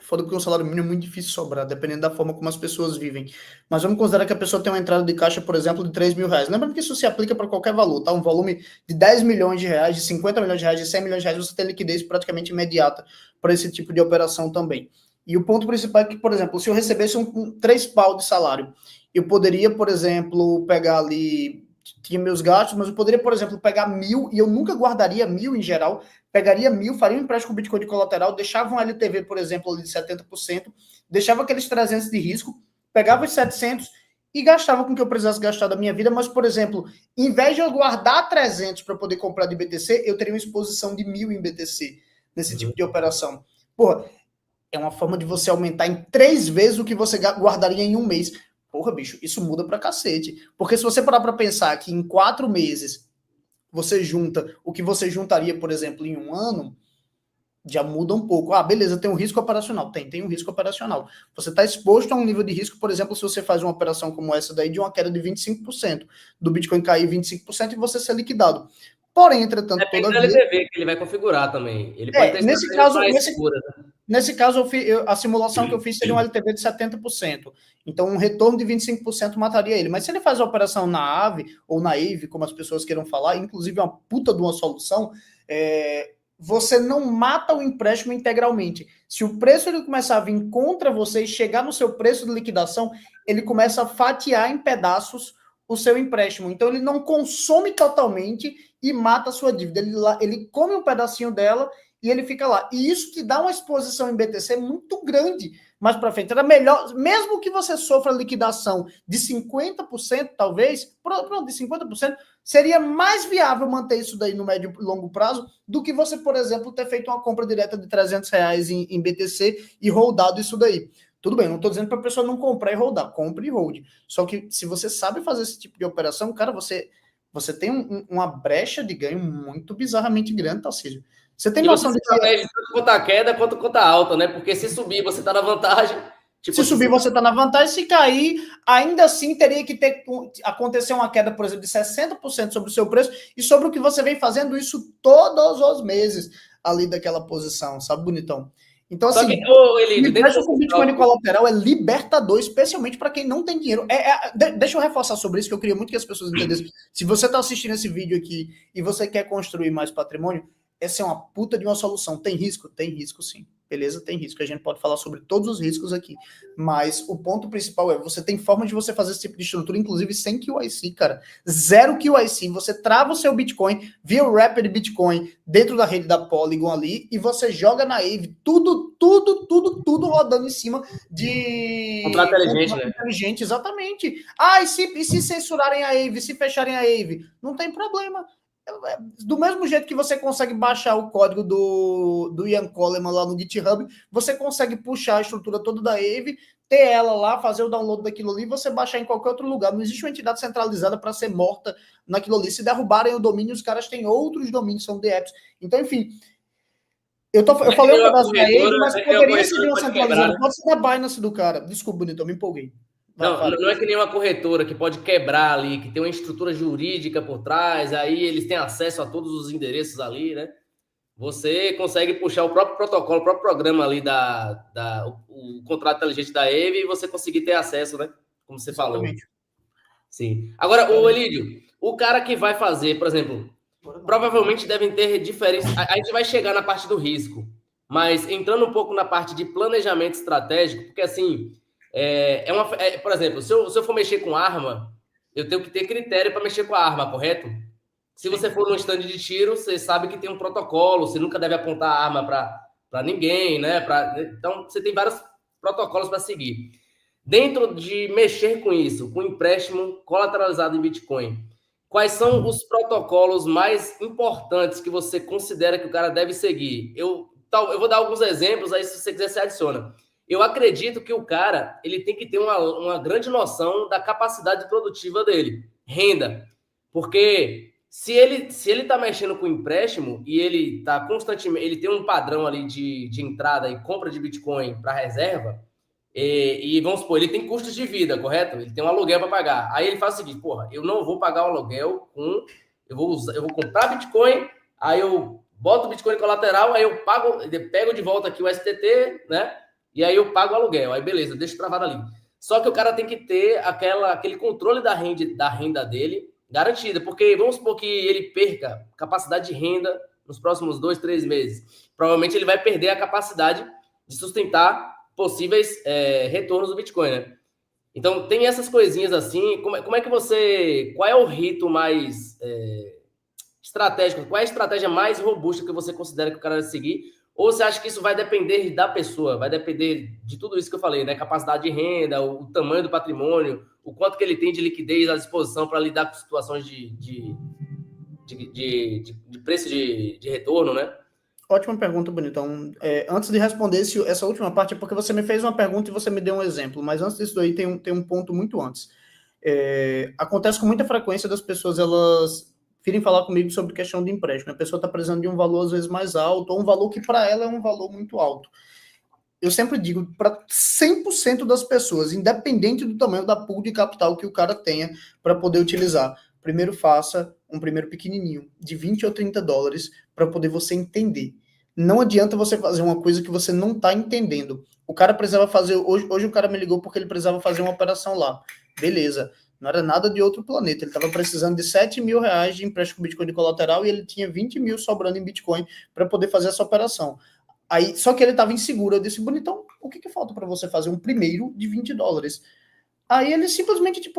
foda porque o salário mínimo é muito difícil sobrar, dependendo da forma como as pessoas vivem. Mas vamos considerar que a pessoa tem uma entrada de caixa, por exemplo, de 3 mil reais. Lembrando que isso se aplica para qualquer valor, tá? Um volume de 10 milhões de reais, de 50 milhões de reais, de 100 milhões de reais, você tem liquidez praticamente imediata para esse tipo de operação também. E o ponto principal é que, por exemplo, se eu recebesse 3 pau de salário, eu poderia, por exemplo, pegar ali, tinha meus gastos, mas eu poderia, por exemplo, pegar 1.000, e eu nunca guardaria 1.000 em geral, pegaria 1.000, faria um empréstimo com Bitcoin de colateral, deixava um LTV, por exemplo, ali de 70%, deixava aqueles 300 de risco, pegava os 700 e gastava com o que eu precisasse gastar da minha vida, mas, por exemplo, em vez de eu guardar 300 para poder comprar de BTC, eu teria uma exposição de 1.000 em BTC, nesse tipo de operação. Porra, é uma forma de você aumentar em 3 vezes o que você guardaria em um mês. Porra, bicho, isso muda pra cacete. Porque se você parar pra pensar que em 4 meses você junta o que você juntaria, por exemplo, em um ano, já muda um pouco. Ah, beleza, tem um risco operacional. Tem um risco operacional. Você está exposto a um nível de risco, por exemplo, se você faz uma operação como essa daí, de uma queda de 25%, do Bitcoin cair 25% e você ser liquidado. Porém, entretanto, Depende do LTV que ele vai configurar também. Ele pode ter nesse caso, mais seguras, né? Nesse caso, a simulação que eu fiz seria um LTV de 70%. Então, um retorno de 25% mataria ele. Mas se ele faz a operação na AVE, ou na AVE, como as pessoas queiram falar, inclusive é uma puta de uma solução, você não mata o empréstimo integralmente. Se o preço ele começar a vir contra você e chegar no seu preço de liquidação, ele começa a fatiar em pedaços o seu empréstimo. Então, ele não consome totalmente e mata a sua dívida. Ele come um pedacinho dela e ele fica lá. E isso te dá uma exposição em BTC muito grande mais para frente. Era melhor, mesmo que você sofra liquidação de 50%, talvez, pronto, de 50%, seria mais viável manter isso daí no médio e longo prazo do que você, por exemplo, ter feito uma compra direta de R$300 em BTC e rodado isso daí. Tudo bem, não estou dizendo para a pessoa não comprar e rodar, compre e hold. Só que se você sabe fazer esse tipo de operação, cara, você tem uma brecha de ganho muito bizarramente grande, Tarcísio. Você tem noção de que... estratégia tanto quanto a queda quanto quanto a alta, né? Porque se subir, você está na vantagem. Tipo, se subir, você está na vantagem. Se cair, ainda assim teria que acontecer uma queda, por exemplo, de 60% sobre o seu preço e sobre o que você vem fazendo isso todos os meses ali daquela posição, sabe, bonitão? Então, assim, o empréstimo com Bitcoin colateral é libertador, especialmente para quem não tem dinheiro. Deixa eu reforçar sobre isso, que eu queria muito que as pessoas entendessem. Se você está assistindo esse vídeo aqui e você quer construir mais patrimônio, essa é uma puta de uma solução. Tem risco? Tem risco, sim. Beleza? Tem risco. A gente pode falar sobre todos os riscos aqui. Mas o ponto principal é, você tem forma de você fazer esse tipo de estrutura, inclusive sem QIC, cara. Zero QIC. Você trava o seu Bitcoin via o wrapper de Bitcoin dentro da rede da Polygon ali e você joga na AVE tudo rodando em cima de... Contrato inteligente, né? Inteligente, exatamente. Ah, e se censurarem a AVE, se fecharem a AVE? Não tem problema. Do mesmo jeito que você consegue baixar o código do Ian Coleman lá no GitHub, você consegue puxar a estrutura toda da AVE, ter ela lá, fazer o download daquilo ali, e você baixar em qualquer outro lugar. Não existe uma entidade centralizada para ser morta naquilo ali. Se derrubarem o domínio, os caras têm outros domínios, são DApps. Então, enfim, eu falei um pedaço da AVE, mas poderia ser uma centralizada. Pode ser da Binance do cara. Desculpa, bonito, eu me empolguei. Não é que nem uma corretora que pode quebrar ali, que tem uma estrutura jurídica por trás, aí eles têm acesso a todos os endereços ali, né? Você consegue puxar o próprio protocolo, o próprio programa ali o contrato inteligente da AVE e você conseguir ter acesso, né? Como você Exatamente. Falou. Sim. Agora, o Elídio, o cara que vai fazer, por exemplo, provavelmente devem ter diferenças. A gente vai chegar na parte do risco, mas entrando um pouco na parte de planejamento estratégico, porque assim... por exemplo, se eu for mexer com arma, eu tenho que ter critério para mexer com a arma, correto? Se você for num stand de tiro, você sabe que tem um protocolo, você nunca deve apontar a arma para ninguém, né? Então, você tem vários protocolos para seguir. Dentro de mexer com isso, com empréstimo colateralizado em Bitcoin, quais são os protocolos mais importantes que você considera que o cara deve seguir? Eu vou dar alguns exemplos, aí se você quiser, você adiciona. Eu acredito que o cara ele tem que ter uma grande noção da capacidade produtiva dele, renda. Porque se ele está mexendo com empréstimo e ele está constantemente, ele tem um padrão ali de entrada e compra de Bitcoin para reserva, e vamos supor, ele tem custos de vida, correto? Ele tem um aluguel para pagar. Aí ele faz o seguinte, porra, eu não vou pagar o aluguel eu vou comprar Bitcoin, aí eu boto o Bitcoin colateral, aí eu pego de volta aqui o STT, né? e aí eu pago o aluguel, aí beleza, deixa travado ali. Só que o cara tem que ter aquele controle da renda dele garantida, porque vamos supor que ele perca capacidade de renda nos próximos 2, 3 meses. Provavelmente ele vai perder a capacidade de sustentar possíveis retornos do Bitcoin, né? Então, tem essas coisinhas assim. Como é que você. Qual é o rito mais estratégico? Qual é a estratégia mais robusta que você considera que o cara deve seguir? Ou você acha que isso vai depender da pessoa? Vai depender de tudo isso que eu falei, né? Capacidade de renda, o tamanho do patrimônio, o quanto que ele tem de liquidez à disposição para lidar com situações de preço de retorno, né? Ótima pergunta, Bonitão. Antes de responder essa última parte, é porque você me fez uma pergunta e você me deu um exemplo, mas antes disso daí tem um ponto muito antes. Acontece com muita frequência das pessoas, elas virem falar comigo sobre questão de empréstimo. A pessoa está precisando de um valor, às vezes, mais alto, ou um valor que para ela é um valor muito alto. Eu sempre digo para 100% das pessoas, independente do tamanho da pool de capital que o cara tenha para poder utilizar, primeiro faça um primeiro pequenininho, de 20 ou 30 dólares, para poder você entender. Não adianta você fazer uma coisa que você não está entendendo. O cara precisava fazer... Hoje o cara me ligou porque ele precisava fazer uma operação lá. Beleza. Não era nada de outro planeta. Ele estava precisando de 7 mil reais de empréstimo com Bitcoin de colateral e ele tinha 20 mil sobrando em Bitcoin para poder fazer essa operação. Aí, só que ele estava inseguro. Eu disse, Bonitão, o que falta para você fazer um primeiro de 20 dólares? Aí ele simplesmente,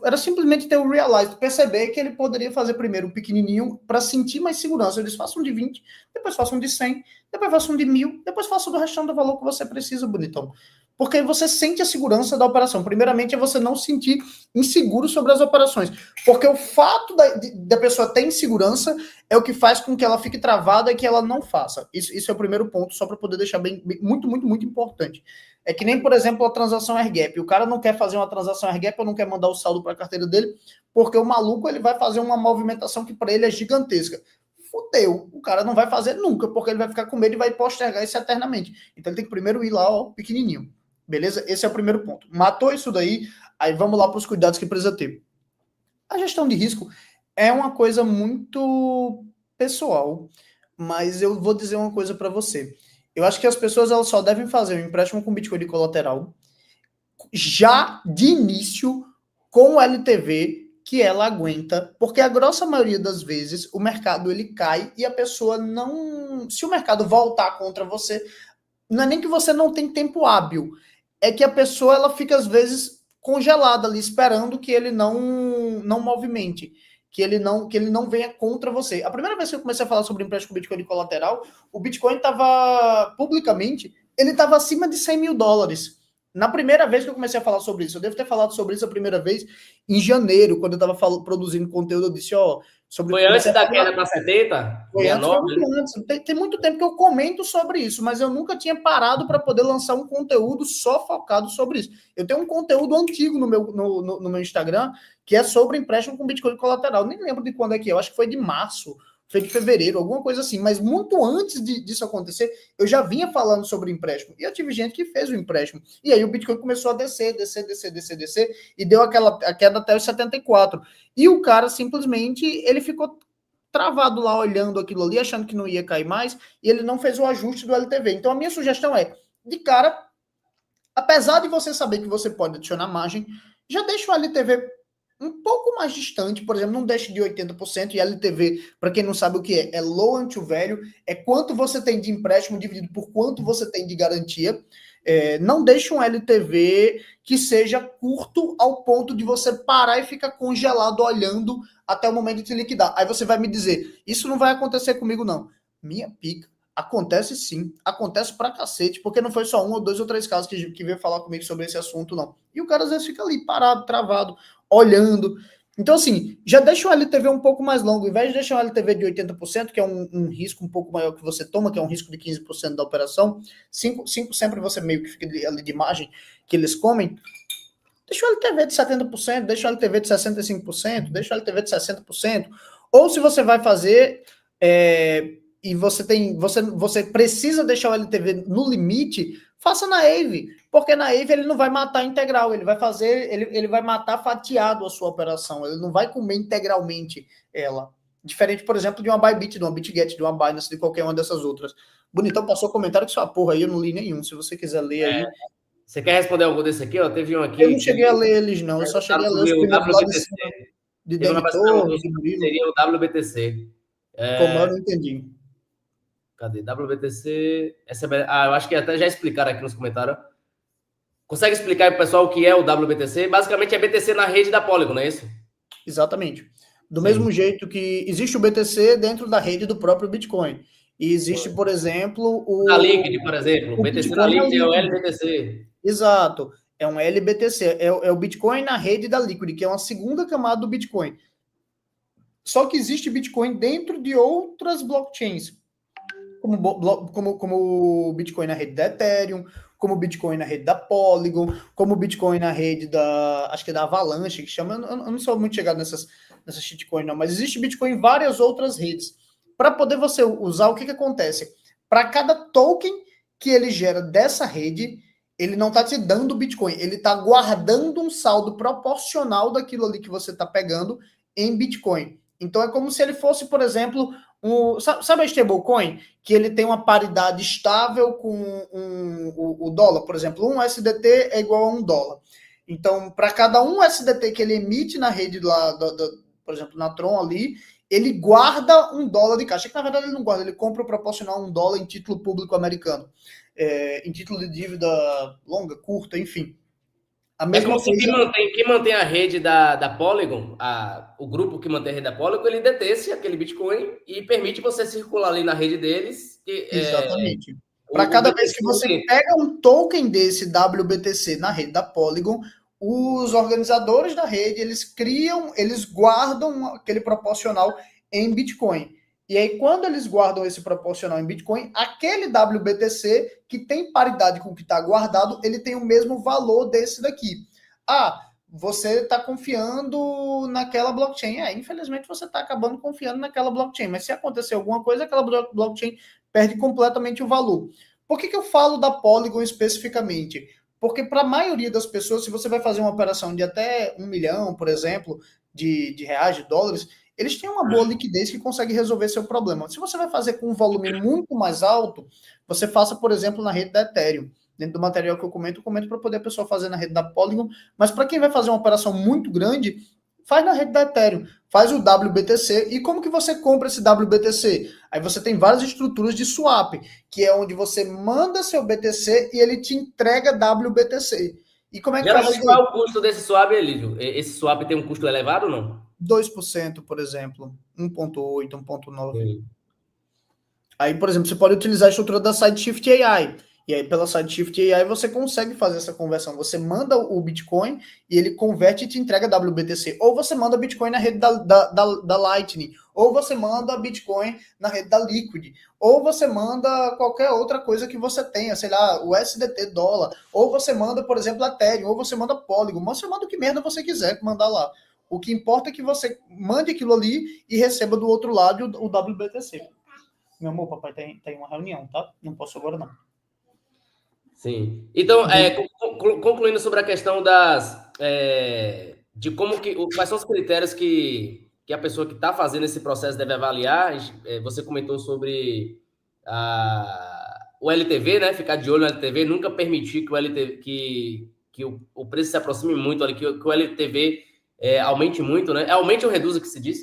era simplesmente ter o realize, perceber que ele poderia fazer primeiro um pequenininho para sentir mais segurança. Eu disse, faça um de 20, depois faça um de 100, depois faça um de 1000, depois faça do restante do valor que você precisa, Bonitão. Porque você sente a segurança da operação. Primeiramente é você não sentir inseguro sobre as operações. Porque o fato da pessoa ter insegurança é o que faz com que ela fique travada e que ela não faça. Isso é o primeiro ponto, só para poder deixar muito, muito, muito importante. É que nem, por exemplo, a transação AirGap. O cara não quer fazer uma transação AirGap ou não quer mandar o saldo para a carteira dele, porque o maluco ele vai fazer uma movimentação que para ele é gigantesca. Fudeu. O cara não vai fazer nunca, porque ele vai ficar com medo e vai postergar isso eternamente. Então ele tem que primeiro ir lá, ó, pequenininho. Beleza? Esse é o primeiro ponto. Matou isso daí, aí vamos lá para os cuidados que precisa ter. A gestão de risco é uma coisa muito pessoal, mas eu vou dizer uma coisa para você. Eu acho que as pessoas elas só devem fazer um empréstimo com Bitcoin de colateral já de início com o LTV que ela aguenta, porque a grossa maioria das vezes o mercado ele cai e a pessoa não... Se o mercado voltar contra você, não é nem que você não tem tempo hábil, é que a pessoa ela fica às vezes congelada ali, esperando que ele não movimente, que ele não venha contra você. A primeira vez que eu comecei a falar sobre empréstimo com Bitcoin de colateral, o Bitcoin estava, publicamente, ele estava acima de 100 mil dólares. Na primeira vez que eu comecei a falar sobre isso, eu devo ter falado sobre isso a primeira vez em janeiro, quando eu estava produzindo conteúdo, eu disse, ó... Foi antes da queda para 70? Foi muito antes. Tem muito tempo que eu comento sobre isso, mas eu nunca tinha parado para poder lançar um conteúdo só focado sobre isso. Eu tenho um conteúdo antigo no meu Instagram, que é sobre empréstimo com Bitcoin colateral. Nem lembro de quando é que é, eu acho que foi de março, foi de fevereiro, alguma coisa assim. Mas muito antes disso acontecer, eu já vinha falando sobre empréstimo. E eu tive gente que fez o empréstimo. E aí o Bitcoin começou a descer, e deu a queda até os 74. E o cara simplesmente, ele ficou travado lá olhando aquilo ali, achando que não ia cair mais, e ele não fez o ajuste do LTV. Então a minha sugestão é, de cara, apesar de você saber que você pode adicionar margem, já deixa o LTV um pouco mais distante, por exemplo, não deixe de 80%, e LTV, para quem não sabe o que é loan to value, é quanto você tem de empréstimo dividido por quanto você tem de garantia. Não deixe um LTV que seja curto ao ponto de você parar e ficar congelado olhando até o momento de se liquidar. Aí você vai me dizer, isso não vai acontecer comigo não. Minha pica, acontece sim, acontece pra cacete, porque não foi só um ou dois ou três casos que veio falar comigo sobre esse assunto, não. E o cara às vezes fica ali parado, travado, olhando. Então, assim, já deixa o LTV um pouco mais longo. Ao invés de deixar um LTV de 80%, que é um risco um pouco maior que você toma, que é um risco de 15% da operação, 5 sempre você meio que fica ali de margem que eles comem. Deixa o LTV de 70%, deixa o LTV de 65%, deixa o LTV de 60%. Ou se você vai fazer e você precisa deixar o LTV no limite, faça na Aave, porque na Aave ele não vai matar integral, ele vai matar fatiado a sua operação, ele não vai comer integralmente ela, Diferente, por exemplo, de uma Bybit, de uma BitGet, de uma Binance, de qualquer uma dessas outras. Bonitão passou comentário que sua porra aí, eu não li nenhum. Se você quiser ler aí. Você quer responder algum desse aqui? Ó, teve um aqui. Eu não cheguei a ler eles, não. Eu só cheguei a ler os primeiros lá de cima. De Teve uma Dani Torres, de Murilo. seria o WBTC. Como eu não entendi. Cadê? WBTC. Eu acho que até já explicaram aqui nos comentários. Consegue explicar para o pessoal o que é o WBTC? Basicamente é BTC na rede da Polygon, não é isso? Exatamente. Do mesmo jeito que existe o BTC dentro da rede do próprio Bitcoin. E existe, por exemplo, o... A Liquid, por exemplo. O BTC na Liquid é o LBTC. Exato. É um LBTC. É o Bitcoin na rede da Liquid, que é uma segunda camada do Bitcoin. Só que existe Bitcoin dentro de outras blockchains. Como o Bitcoin na rede da Ethereum, como o Bitcoin na rede da Polygon, como o Bitcoin na rede acho que é da Avalanche, que chama, eu não sou muito chegado nessas shitcoins não, mas existe Bitcoin em várias outras redes. Para poder você usar, o que acontece? Para cada token que ele gera dessa rede, ele não está te dando Bitcoin, ele está guardando um saldo proporcional daquilo ali que você está pegando em Bitcoin. Então é como se ele fosse, por exemplo, sabe a stablecoin? Que ele tem uma paridade estável com o dólar, por exemplo, um SDT é igual a $1. Então, para cada um SDT que ele emite na rede lá, por exemplo, na Tron ali, ele guarda $1 de caixa. Que na verdade ele não guarda, ele compra proporcional $1 em título público americano, em título de dívida longa, curta, enfim. A mesma coisa... quem mantém a rede da Polygon, o grupo que mantém a rede da Polygon, ele detesse aquele Bitcoin e permite você circular ali na rede deles. Exatamente. Para cada vez que você pega um token desse WBTC na rede da Polygon, os organizadores da rede, eles guardam aquele proporcional em Bitcoin. E aí, quando eles guardam esse proporcional em Bitcoin, aquele WBTC, que tem paridade com o que está guardado, ele tem o mesmo valor desse daqui. Você está confiando naquela blockchain. Infelizmente, você está acabando confiando naquela blockchain. Mas se acontecer alguma coisa, aquela blockchain perde completamente o valor. Por que eu falo da Polygon especificamente? Porque para a maioria das pessoas, se você vai fazer uma operação de até 1 milhão, por exemplo, de reais, de dólares, eles têm uma boa liquidez que consegue resolver seu problema. Se você vai fazer com um volume muito mais alto, você faça, por exemplo, na rede da Ethereum. Dentro do material que eu comento para poder a pessoa fazer na rede da Polygon. Mas para quem vai fazer uma operação muito grande, faz na rede da Ethereum. Faz o WBTC. E como que você compra esse WBTC? Aí você tem várias estruturas de swap, que é onde você manda seu BTC e ele te entrega WBTC. E como é que faz isso? Qual é o custo desse swap, Elídio? Esse swap tem um custo elevado ou não? 2%, por exemplo. 1,8%, 1,9%. Aí, por exemplo, você pode utilizar a estrutura da SideShift AI. E aí, pela SideShift AI, você consegue fazer essa conversão. Você manda o Bitcoin e ele converte e te entrega WBTC. Ou você manda Bitcoin na rede da Lightning. Ou você manda Bitcoin na rede da Liquid. Ou você manda qualquer outra coisa que você tenha. Sei lá, o SDT dólar. Ou você manda, por exemplo, Ethereum. Ou você manda Polygon. Mas você manda o que merda você quiser mandar lá. O que importa é que você mande aquilo ali e receba do outro lado o WBTC. Meu amor, papai tem uma reunião, tá? Não posso agora, não. Sim. Então, concluindo sobre a questão de quais são os critérios que a pessoa que está fazendo esse processo deve avaliar. Você comentou sobre o LTV, né? Ficar de olho no LTV, nunca permitir que o LTV, que o preço se aproxime muito ali, que o LTV aumente muito, né? Aumente ou reduza, que se diz?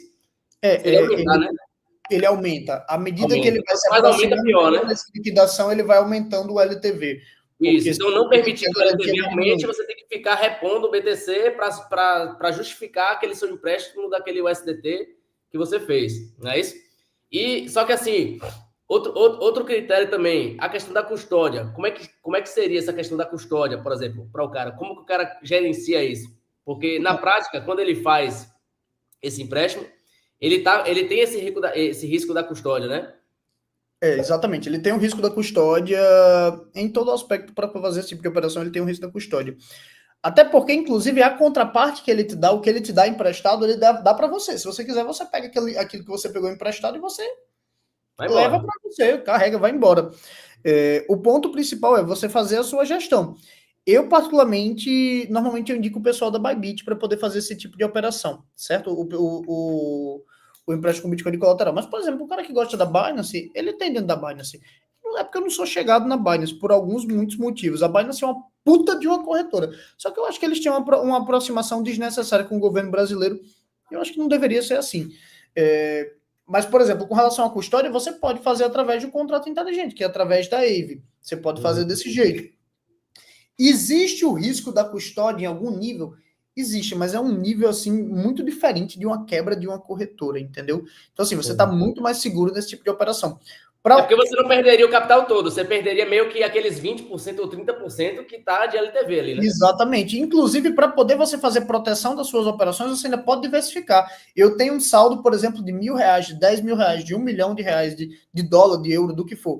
Ele aumenta. À medida que ele vai se aproximando dessa liquidação, ele vai aumentando o LTV. Isso, então não permitir que o LTV aumente, você tem que ficar repondo o BTC para justificar aquele seu empréstimo daquele USDT que você fez, não é isso? E, só que assim, outro critério também, a questão da custódia. Como é que seria essa questão da custódia, por exemplo, para o cara? Como que o cara gerencia isso? Porque, na prática, quando ele faz esse empréstimo, ele tem esse risco da custódia, né? Exatamente. Ele tem o risco da custódia em todo aspecto. Para fazer esse tipo de operação, ele tem o risco da custódia. Até porque, inclusive, a contraparte que ele te dá, o que ele te dá emprestado, ele dá para você. Se você quiser, você pega aquilo que você pegou emprestado e você leva para você, carrega, vai embora. O ponto principal é você fazer a sua gestão. Eu, particularmente, normalmente eu indico o pessoal da Bybit para poder fazer esse tipo de operação, certo? o empréstimo com Bitcoin de colateral. Mas, por exemplo, o cara que gosta da Binance, ele tem dentro da Binance. Não é porque eu não sou chegado na Binance, por muitos motivos. A Binance é uma puta de uma corretora. Só que eu acho que eles têm uma aproximação desnecessária com o governo brasileiro. Eu acho que não deveria ser assim. Mas, por exemplo, com relação à custódia, você pode fazer através de um contrato inteligente, que é através da Aave. Você pode fazer desse jeito. Existe o risco da custódia em algum nível? Existe, mas é um nível, assim, muito diferente de uma quebra de uma corretora, entendeu? Então, assim, você está muito mais seguro nesse tipo de operação. É porque você não perderia o capital todo, você perderia meio que aqueles 20% ou 30% que está de LTV ali, né? Exatamente. Inclusive, para poder você fazer proteção das suas operações, você ainda pode diversificar. Eu tenho um saldo, por exemplo, de R$1.000, de R$10.000, de R$1 milhão, de dólar, de euro, do que for.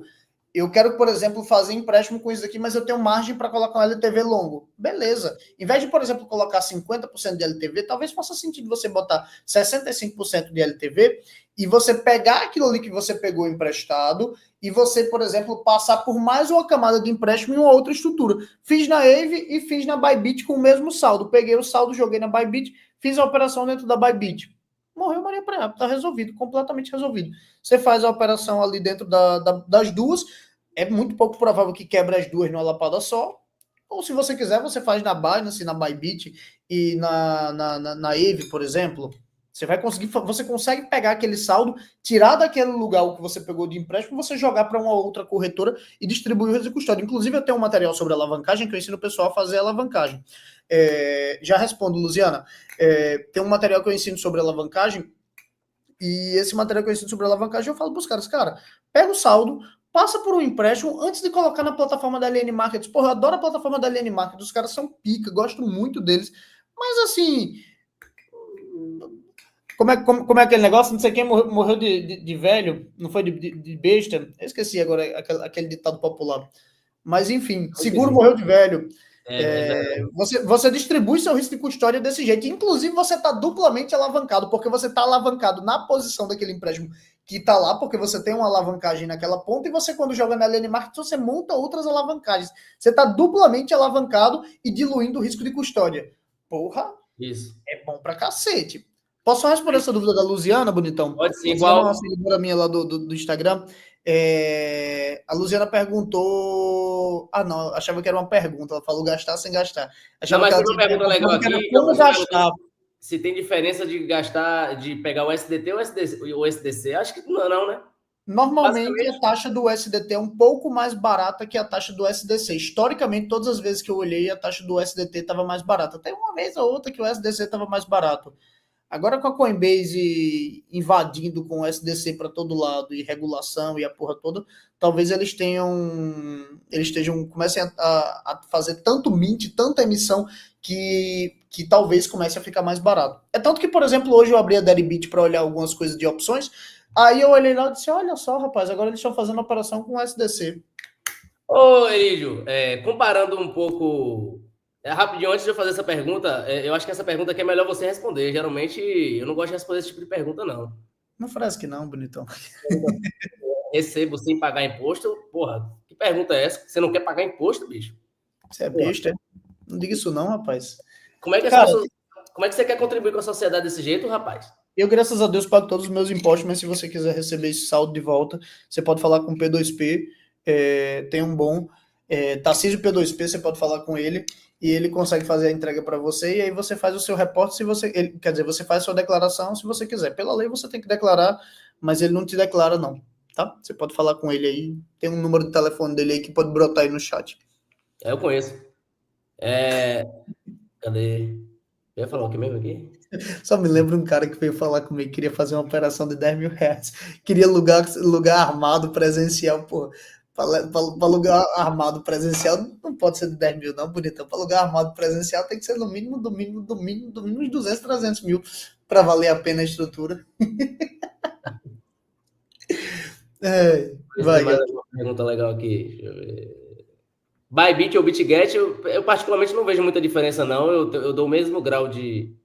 Eu quero, por exemplo, fazer empréstimo com isso aqui, mas eu tenho margem para colocar um LTV longo. Beleza. Em vez de, por exemplo, colocar 50% de LTV, talvez faça sentido você botar 65% de LTV e você pegar aquilo ali que você pegou emprestado e você, por exemplo, passar por mais uma camada de empréstimo em uma outra estrutura. Fiz na Aave e fiz na Bybit com o mesmo saldo. Peguei o saldo, joguei na Bybit, fiz a operação dentro da Bybit. Morreu Maria Praia, está resolvido, completamente resolvido. Você faz a operação ali dentro das duas, é muito pouco provável que quebre as duas numa lapada só. Ou se você quiser, você faz na Binance, na Bybit e na Aave, por exemplo. Você consegue pegar aquele saldo, tirar daquele lugar o que você pegou de empréstimo, você jogar para uma outra corretora e distribuir o risco de custódia. Inclusive, eu tenho um material sobre alavancagem que eu ensino o pessoal a fazer alavancagem. Já respondo, Luciana. Tem um material que eu ensino sobre alavancagem e esse material que eu ensino sobre alavancagem eu falo para os caras, cara, pega o saldo, passa por um empréstimo antes de colocar na plataforma da LN Markets. Porra, eu adoro a plataforma da LN Markets, os caras são pica, gosto muito deles, mas assim, como é aquele negócio? Não sei quem morreu de velho, não foi de besta, eu esqueci agora aquele ditado popular. Mas enfim, seguro morreu de velho. Você distribui seu risco de custódia desse jeito. Inclusive, você está duplamente alavancado, porque você está alavancado na posição daquele empréstimo que está lá, porque você tem uma alavancagem naquela ponta, e você, quando joga na LN Markets, você monta outras alavancagens. Você está duplamente alavancado e diluindo o risco de custódia. Porra, isso é bom pra cacete. Posso só responder essa dúvida da Luziana, bonitão? Pode sim, Luziana é uma seguidora minha lá do Instagram. A Luziana perguntou... Ah, não, achava que era uma pergunta. Ela falou gastar sem gastar. Achava não, mas tem uma pergunta legal aqui. Como gastar? Se tem diferença de gastar, de pegar o SDT ou o SDC? Acho que não, né? Normalmente, a taxa do SDT é um pouco mais barata que a taxa do SDC. Historicamente, todas as vezes que eu olhei, a taxa do SDT estava mais barata. Tem uma vez ou outra que o SDC estava mais barato. Agora, com a Coinbase invadindo com o SDC para todo lado e regulação e a porra toda, talvez eles comecem a fazer tanto mint, tanta emissão, que talvez comece a ficar mais barato. É tanto que, por exemplo, hoje eu abri a Deribit para olhar algumas coisas de opções, aí eu olhei lá e disse, olha só, rapaz, agora eles estão fazendo operação com o SDC. Ô, Erídio, comparando um pouco... rapidinho, antes de eu fazer essa pergunta, eu acho que essa pergunta aqui é melhor você responder. Geralmente, eu não gosto de responder esse tipo de pergunta, não. Não faz que não, bonitão. Recebo sem pagar imposto? Porra, que pergunta é essa? Você não quer pagar imposto, bicho? Você é besta, é? Não diga isso não, rapaz. Como é que você quer contribuir com a sociedade desse jeito, rapaz? Eu, graças a Deus, pago todos os meus impostos, mas se você quiser receber esse saldo de volta, você pode falar com o P2P, tem um bom... Tarcísio P2P, você pode falar com ele, e ele consegue fazer a entrega para você, e aí você faz o seu reporte, quer dizer, você faz a sua declaração se você quiser. Pela lei você tem que declarar, mas ele não te declara não, tá? Você pode falar com ele aí, tem um número de telefone dele aí que pode brotar aí no chat. Eu conheço. Cadê? Eu ia falar o que mesmo aqui? Só me lembro um cara que veio falar comigo, queria fazer uma operação de R$10.000, queria lugar armado presencial, pô. Para lugar armado presencial não pode ser de 10 mil, não, bonitão. Para lugar armado presencial tem que ser no mínimo uns 200, 300 mil para valer a pena a estrutura. Vai, mais uma pergunta legal aqui. Deixa eu ver. Bybit ou BitGet, eu particularmente não vejo muita diferença, não. Eu dou o mesmo grau de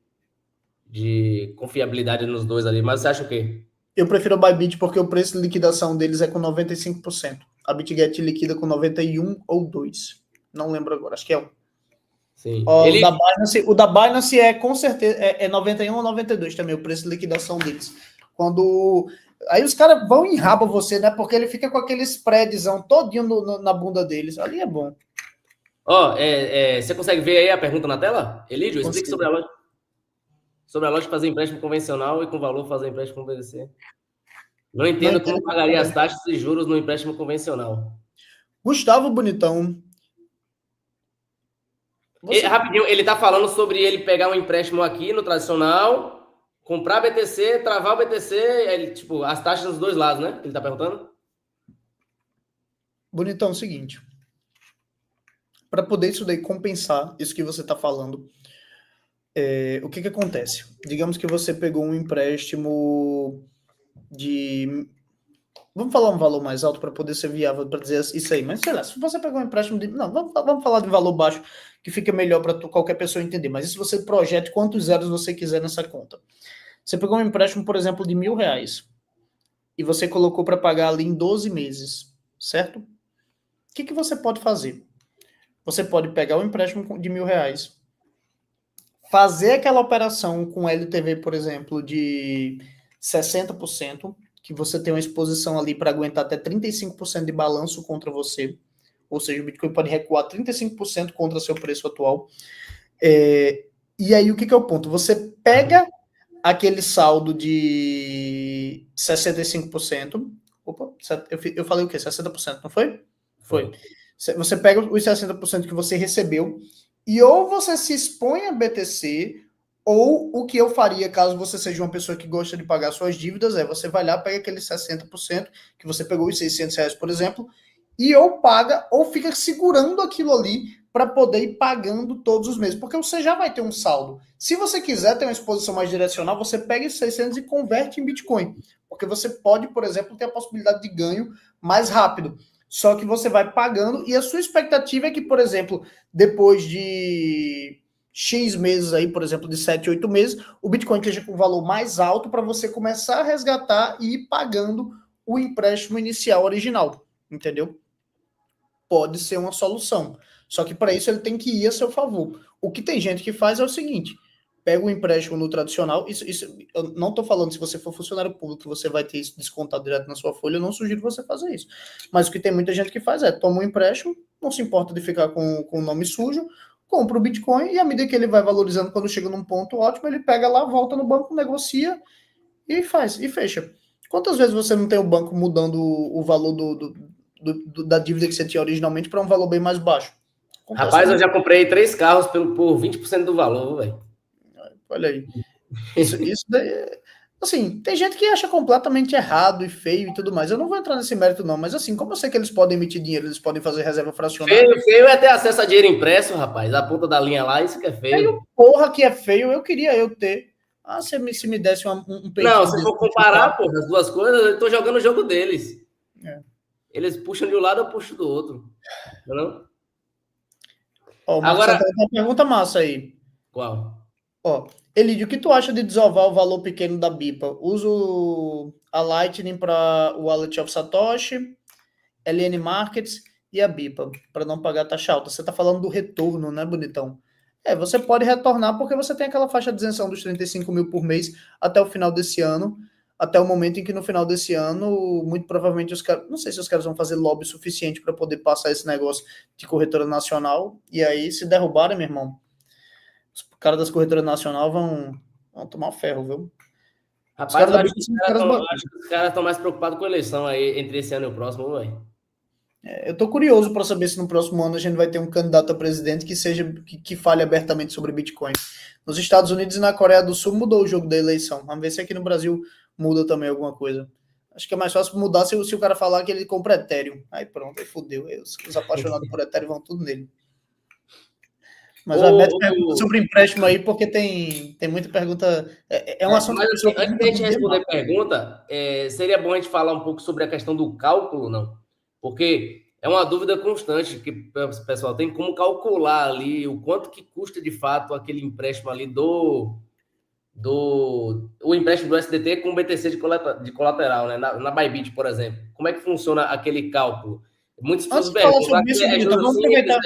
confiabilidade nos dois ali, mas você acha o quê? Eu prefiro a Bybit porque o preço de liquidação deles é com 95%. A BitGet liquida com 91 ou 2. Não lembro agora, acho que é 1. Sim. O da Binance é com certeza 91 ou 92 também, o preço de liquidação deles. Quando... Aí os caras vão e enrabam você, né? Porque ele fica com aquele spreadzão todinho na bunda deles. Ali é bom. Ó, você consegue ver aí a pergunta na tela? Elídio, explique sobre a lógica. Sobre a lógica de fazer empréstimo convencional e com valor fazer empréstimo com BDC. Não entendo como pagaria as taxas e juros no empréstimo convencional. Gustavo Bonitão. Rapidinho, ele tá falando sobre ele pegar um empréstimo aqui no tradicional, comprar BTC, travar o BTC, tipo, as taxas dos dois lados, né? Ele tá perguntando? Bonitão, é o seguinte. Para poder isso daí compensar isso que você tá falando, o que acontece? Digamos que você pegou um empréstimo de... Vamos falar um valor mais alto para poder ser viável para dizer isso aí, mas sei lá, se você pegar um empréstimo de... Não, vamos falar de valor baixo, que fica melhor para qualquer pessoa entender, mas isso você projete quantos zeros você quiser nessa conta. Você pegou um empréstimo, por exemplo, de R$1.000 e você colocou para pagar ali em 12 meses, certo? O que você pode fazer? Você pode pegar o empréstimo de R$1.000, fazer aquela operação com LTV, por exemplo, de 60%, que você tem uma exposição ali para aguentar até 35% de balanço contra você, ou seja, o Bitcoin pode recuar 35% contra seu preço atual. E aí, o que é o ponto? Você pega aquele saldo de 65%, opa, eu falei o quê? 60%, não foi? Foi. Você pega os 60% que você recebeu e ou você se expõe a BTC, ou o que eu faria caso você seja uma pessoa que gosta de pagar suas dívidas você vai lá, pega aqueles 60% que você pegou os R$600, por exemplo, e ou paga ou fica segurando aquilo ali para poder ir pagando todos os meses, porque você já vai ter um saldo. Se você quiser ter uma exposição mais direcional, você pega esses 600 e converte em Bitcoin, porque você pode, por exemplo, ter a possibilidade de ganho mais rápido. Só que você vai pagando e a sua expectativa é que, por exemplo, depois de X meses aí, por exemplo, de 7, 8 meses, o Bitcoin esteja com um valor mais alto para você começar a resgatar e ir pagando o empréstimo inicial original, entendeu? Pode ser uma solução. Só que para isso ele tem que ir a seu favor. O que tem gente que faz é o seguinte: pega o empréstimo no tradicional. Isso eu não estou falando se você for funcionário público, você vai ter isso descontado direto na sua folha. Eu não sugiro você fazer isso. Mas o que tem muita gente que faz é toma um empréstimo, não se importa de ficar com o nome sujo, compra o Bitcoin e à medida que ele vai valorizando, quando chega num ponto ótimo, ele pega lá, volta no banco, negocia e faz, e fecha. Quantas vezes você não tem o banco mudando o valor da dívida que você tinha originalmente para um valor bem mais baixo? Rapaz, eu já comprei 3 carros por 20% do valor, velho. Olha aí. Isso daí, assim, tem gente que acha completamente errado e feio e tudo mais. Eu não vou entrar nesse mérito, não, mas assim, como eu sei que eles podem emitir dinheiro, eles podem fazer reserva fracionária. Feio é ter acesso a dinheiro impresso, rapaz. A ponta da linha lá, isso que é feio. Feio, porra, que é feio, eu queria ter. Se me desse um peitinho. Não, se for comparar, porra, as duas coisas, eu tô jogando o jogo deles. Eles puxam de um lado, eu puxo do outro. Não? Agora, tem uma pergunta massa aí. Qual? Elidio, o que tu acha de desovar o valor pequeno da BIPA? Uso a Lightning para o Wallet of Satoshi, LN Markets e a BIPA, para não pagar taxa alta. Você está falando do retorno, né, bonitão? Você pode retornar porque você tem aquela faixa de isenção dos 35 mil por mês até o final desse ano, até o momento em que no final desse ano, muito provavelmente os caras, não sei se os caras vão fazer lobby suficiente para poder passar esse negócio de corretora nacional, e aí se derrubarem, meu irmão, os caras das corretoras nacionais vão tomar ferro, viu? Rapaz, eu acho que os caras estão mais preocupados com a eleição aí, entre esse ano e o próximo, velho. Eu tô curioso para saber se no próximo ano a gente vai ter um candidato a presidente que fale abertamente sobre Bitcoin. Nos Estados Unidos e na Coreia do Sul mudou o jogo da eleição. Vamos ver se aqui no Brasil muda também alguma coisa. Acho que é mais fácil mudar se o cara falar que ele compra Ethereum. Aí pronto, aí fodeu. Os apaixonados por Ethereum vão tudo nele. Mas a Beto pergunta sobre empréstimo aí, porque tem muita pergunta. É um assunto que assim, antes de a gente responder a pergunta, seria bom a gente falar um pouco sobre a questão do cálculo, não? Porque é uma dúvida constante que o pessoal tem, como calcular ali o quanto que custa de fato aquele empréstimo ali o empréstimo do SDT com o BTC de colateral, né? Na Bybit, por exemplo. Como é que funciona aquele cálculo? Muitas pessoas perguntam,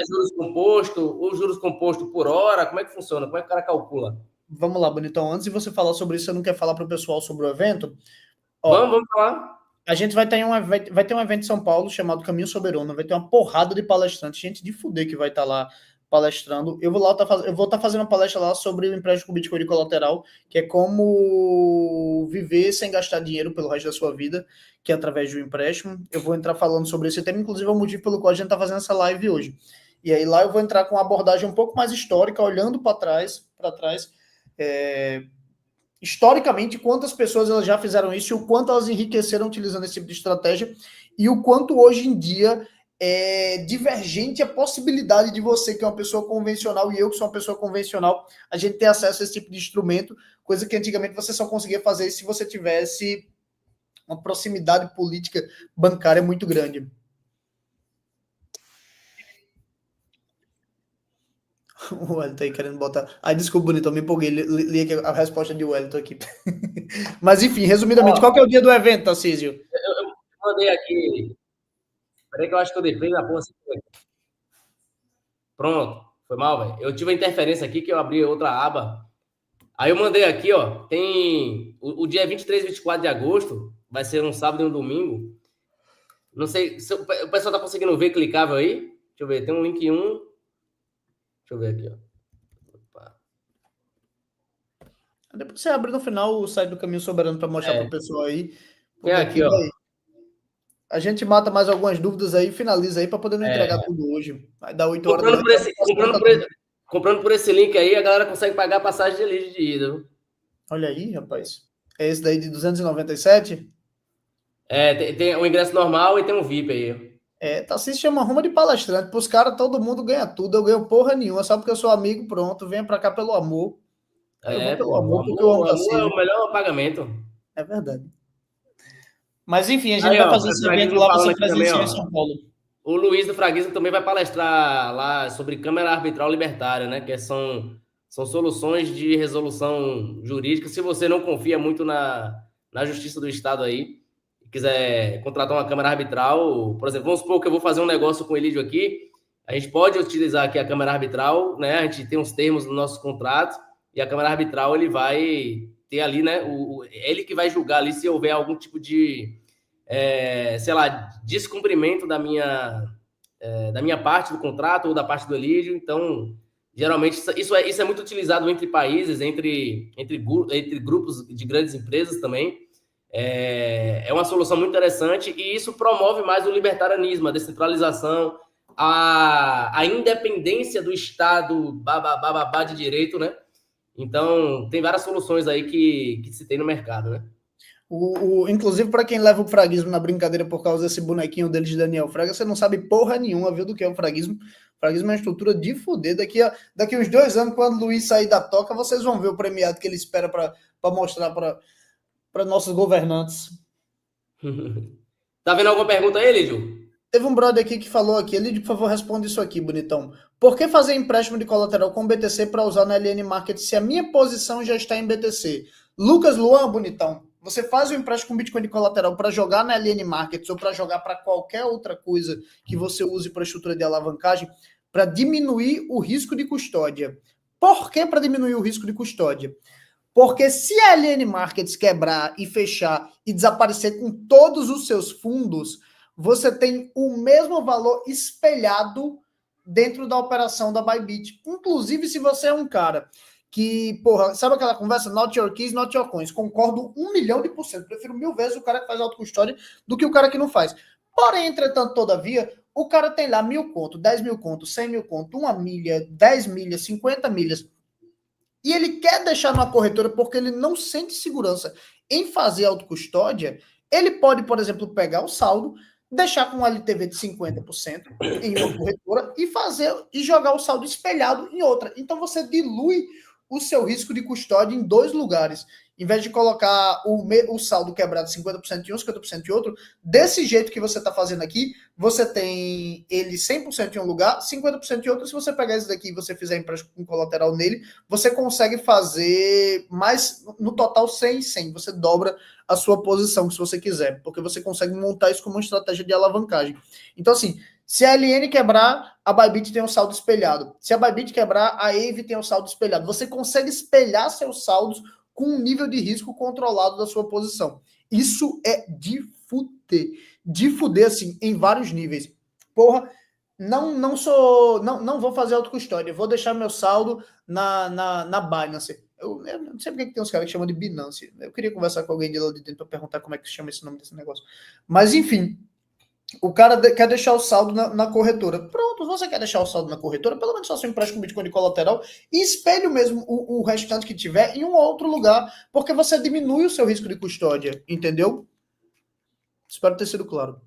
juros compostos, ou juros compostos por hora? Como é que funciona? Como é que o cara calcula? Vamos lá, bonitão. Antes de você falar sobre isso, você não quer falar para o pessoal sobre o evento? Vamos falar. A gente vai ter um evento em São Paulo chamado Caminho Soberano, vai ter uma porrada de palestrantes, gente de fuder que vai estar lá palestrando. Eu vou estar fazendo uma palestra lá sobre o empréstimo com Bitcoin de colateral, que é como viver sem gastar dinheiro pelo resto da sua vida, que é através de um empréstimo. Eu vou entrar falando sobre esse tema, inclusive é o motivo pelo qual a gente está fazendo essa live hoje. E aí lá eu vou entrar com uma abordagem um pouco mais histórica, olhando para trás, historicamente, quantas pessoas elas já fizeram isso e o quanto elas enriqueceram utilizando esse tipo de estratégia e o quanto hoje em dia é divergente a possibilidade de você, que é uma pessoa convencional, e eu que sou uma pessoa convencional, a gente ter acesso a esse tipo de instrumento, coisa que antigamente você só conseguia fazer se você tivesse uma proximidade política bancária muito grande. O Wellington aí querendo botar. Ai, desculpa, bonito, eu me empolguei. Li aqui a resposta de Wellington aqui. Mas enfim, resumidamente, qual que é o dia do evento, Tarcísio? Eu mandei aqui. Peraí que eu acho que eu dei play na porra. Pronto, foi mal, velho. Eu tive uma interferência aqui que eu abri outra aba. Aí eu mandei aqui, ó. Tem o dia 23 e 24 de agosto, vai ser um sábado e um domingo. Não sei se o pessoal tá conseguindo ver clicável aí. Deixa eu ver, tem um link 1. Deixa eu ver aqui, ó. Depois você abre no final o site do Caminho Soberano para mostrar para o pessoal aí. Tem aqui, ó. A gente mata mais algumas dúvidas aí, finaliza aí para poder não entregar tudo hoje. Vai dar 8 horas comprando comprando por esse link aí, a galera consegue pagar a passagem de lead de ida. Viu? Olha aí, rapaz. É esse daí de 297? Tem o ingresso normal e tem um VIP aí. Tá se chama Roma de palestrante. Pros caras, todo mundo ganha tudo. Eu ganho porra nenhuma, só porque eu sou amigo, pronto. Venha pra cá pelo amor. Eu vou pelo amor, porque eu amo o amor é o melhor pagamento. É verdade. Mas enfim, a gente vai fazer esse evento lá para ser presencial em São Paulo. O Luiz do Fraguismo também vai palestrar lá sobre Câmara Arbitral Libertária, né? Que são soluções de resolução jurídica. Se você não confia muito na Justiça do Estado aí, quiser contratar uma Câmara Arbitral, por exemplo, vamos supor que eu vou fazer um negócio com o Elídio aqui, a gente pode utilizar aqui a Câmara Arbitral, né? A gente tem uns termos no nosso contrato, e a Câmara Arbitral, ele vai ter ali, né? Ele que vai julgar ali se houver algum tipo de, sei lá, descumprimento da minha parte do contrato ou da parte do Elídio. Então, geralmente, isso é muito utilizado entre países, entre grupos de grandes empresas também. É uma solução muito interessante e isso promove mais o libertarianismo, a descentralização, a independência do Estado babá de direito, né? Então, tem várias soluções aí que se tem no mercado, né? Inclusive, para quem leva o fraguismo na brincadeira por causa desse bonequinho dele de Daniel Fraga, você não sabe porra nenhuma, viu, do que é o fraguismo. O fraguismo é uma estrutura de fuder. Daqui uns 2 anos, quando o Luiz sair da toca, vocês vão ver o premiado que ele espera para mostrar para nossos governantes. Tá vendo alguma pergunta aí, Lídio? Teve um brother aqui que falou aqui, Lídio, por favor, responde isso aqui, bonitão. Por que fazer empréstimo de colateral com BTC para usar na LN Market se a minha posição já está em BTC? Lucas Luan, bonitão, você faz o empréstimo com Bitcoin de colateral para jogar na LN Markets ou para jogar para qualquer outra coisa que você use para estrutura de alavancagem para diminuir o risco de custódia. Por que para diminuir o risco de custódia? Porque se a LN Markets quebrar e fechar e desaparecer com todos os seus fundos, você tem o mesmo valor espelhado dentro da operação da Bybit. Inclusive, se você é um cara que, porra, sabe aquela conversa? Not your keys, not your coins. Concordo 1.000.000%. Prefiro 1000 vezes o cara que faz autocustódia do que o cara que não faz. Porém, entretanto, todavia, o cara tem lá 1.000 conto, 10.000 conto, 100.000 conto, 1 milha, 10 milhas, 50 milhas. E ele quer deixar numa corretora porque ele não sente segurança em fazer autocustódia. Ele pode, por exemplo, pegar o saldo, deixar com um LTV de 50% em uma corretora e jogar o saldo espelhado em outra. Então você dilui o seu risco de custódia em 2 lugares. Em vez de colocar o saldo quebrado 50% em um, 50% em outro, desse jeito que você está fazendo aqui, você tem ele 100% em um lugar, 50% em outro. Se você pegar esse daqui e você fizer empréstimo com colateral nele, você consegue fazer mais, no total 100 e 100. Você dobra a sua posição, se você quiser, porque você consegue montar isso como uma estratégia de alavancagem. Então, assim, se a LN quebrar, a Bybit tem um saldo espelhado. Se a Bybit quebrar, a Aave tem um saldo espelhado. Você consegue espelhar seus saldos com um nível de risco controlado da sua posição. Isso é de fuder, assim, em vários níveis. Porra, não vou fazer autocustódia, vou deixar meu saldo na Binance. Eu não sei porque que tem uns caras que chamam de Binance. Eu queria conversar com alguém de lá de dentro para perguntar como é que se chama esse nome desse negócio. Mas, enfim, o cara quer deixar o saldo na corretora. Pronto, você quer deixar o saldo na corretora, pelo menos só se empréstimo Bitcoin de colateral e espelhe mesmo o restante que tiver em um outro lugar, porque você diminui o seu risco de custódia, entendeu? Espero ter sido claro.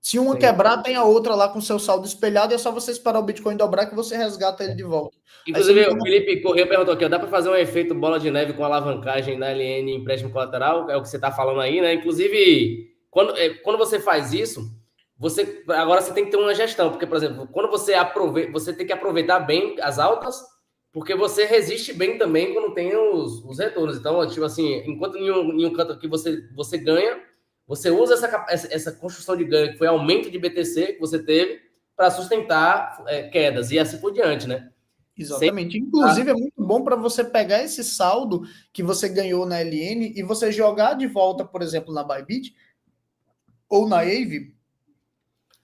Se uma quebrar, tem a outra lá com seu saldo espelhado e é só você esperar o Bitcoin dobrar que você resgata ele de volta. Inclusive, o Felipe Correia perguntou aqui, dá para fazer um efeito bola de neve com alavancagem na LN empréstimo colateral? É o que você está falando aí, né? Inclusive, quando você faz isso, agora você tem que ter uma gestão, porque, por exemplo, quando você tem que aproveitar bem as altas, porque você resiste bem também quando tem os retornos. Então, tipo assim, enquanto em um canto aqui você ganha, você usa essa construção de ganho, que foi aumento de BTC que você teve, para sustentar quedas e assim por diante, né? Exatamente. Inclusive, é muito bom para você pegar esse saldo que você ganhou na LN e você jogar de volta, por exemplo, na Bybit ou na Aave,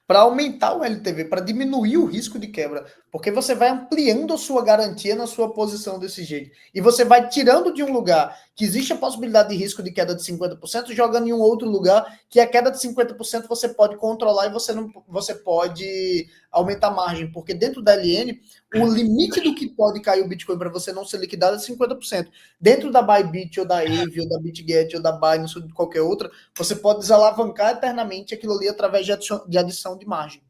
para aumentar o LTV, para diminuir o risco de quebra, porque você vai ampliando a sua garantia na sua posição desse jeito. E você vai tirando de um lugar que existe a possibilidade de risco de queda de 50%, jogando em um outro lugar que a queda de 50% você pode controlar e você pode aumentar a margem, porque dentro da LN, o limite do que pode cair o Bitcoin para você não ser liquidado é 50%. Dentro da Bybit, ou da Aave, ou da BitGet, ou da Binance, ou de qualquer outra, você pode desalavancar eternamente aquilo ali através de adição de margem.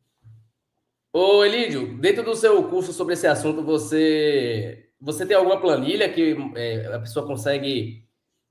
Ô, Elídio, dentro do seu curso sobre esse assunto, você tem alguma planilha que a pessoa consegue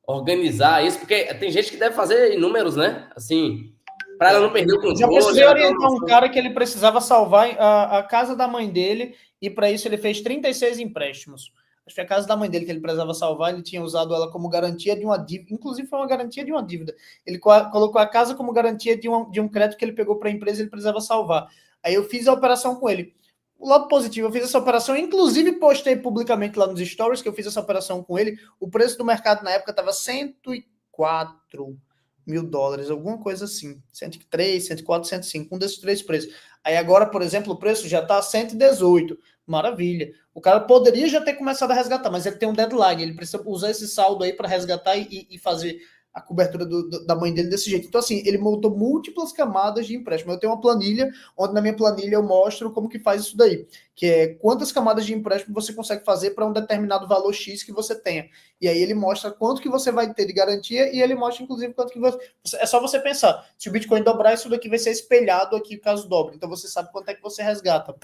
organizar isso? Porque tem gente que deve fazer inúmeros, né? Assim, para ela não perder o controle. Já precisei orientar um cara que ele precisava salvar a casa da mãe dele, e para isso ele fez 36 empréstimos. Acho que a casa da mãe dele que ele precisava salvar, ele tinha usado ela como garantia de uma dívida, inclusive foi uma garantia de uma dívida. Ele colocou a casa como garantia de um crédito que ele pegou para a empresa e ele precisava salvar. Aí eu fiz a operação com ele. O lado positivo, eu fiz essa operação, inclusive postei publicamente lá nos stories que eu fiz essa operação com ele. O preço do mercado na época estava $104.000, alguma coisa assim. 103, 104, 105, um desses três preços. Aí agora, por exemplo, o preço já está 118. Maravilha. O cara poderia já ter começado a resgatar, mas ele tem um deadline. Ele precisa usar esse saldo aí para resgatar e fazer a cobertura da mãe dele desse jeito. Então, assim, ele montou múltiplas camadas de empréstimo. Eu tenho uma planilha, onde na minha planilha eu mostro como que faz isso daí, que é quantas camadas de empréstimo você consegue fazer para um determinado valor X que você tenha. E aí ele mostra quanto que você vai ter de garantia e ele mostra, inclusive, quanto que você... É só você pensar, se o Bitcoin dobrar, isso daqui vai ser espelhado aqui caso dobre. Então, você sabe quanto é que você resgata.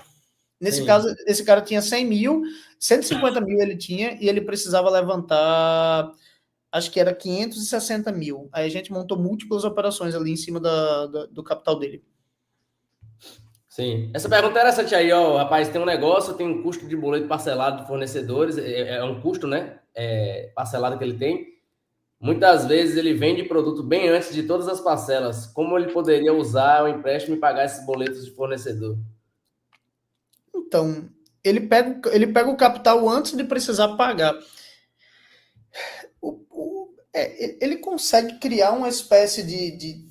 Nesse caso, esse cara tinha 100 mil, 150 mil ele tinha, e ele precisava levantar... acho que era 560 mil. Aí a gente montou múltiplas operações ali em cima do capital dele. Sim. Essa pergunta é interessante aí, ó. Rapaz, tem um negócio, tem um custo de boleto parcelado de fornecedores, é um custo, né? Parcelado que ele tem. Muitas vezes ele vende produto bem antes de todas as parcelas. Como ele poderia usar o empréstimo e pagar esses boletos de fornecedor? Então, ele pega o capital antes de precisar pagar. Ele consegue criar uma espécie de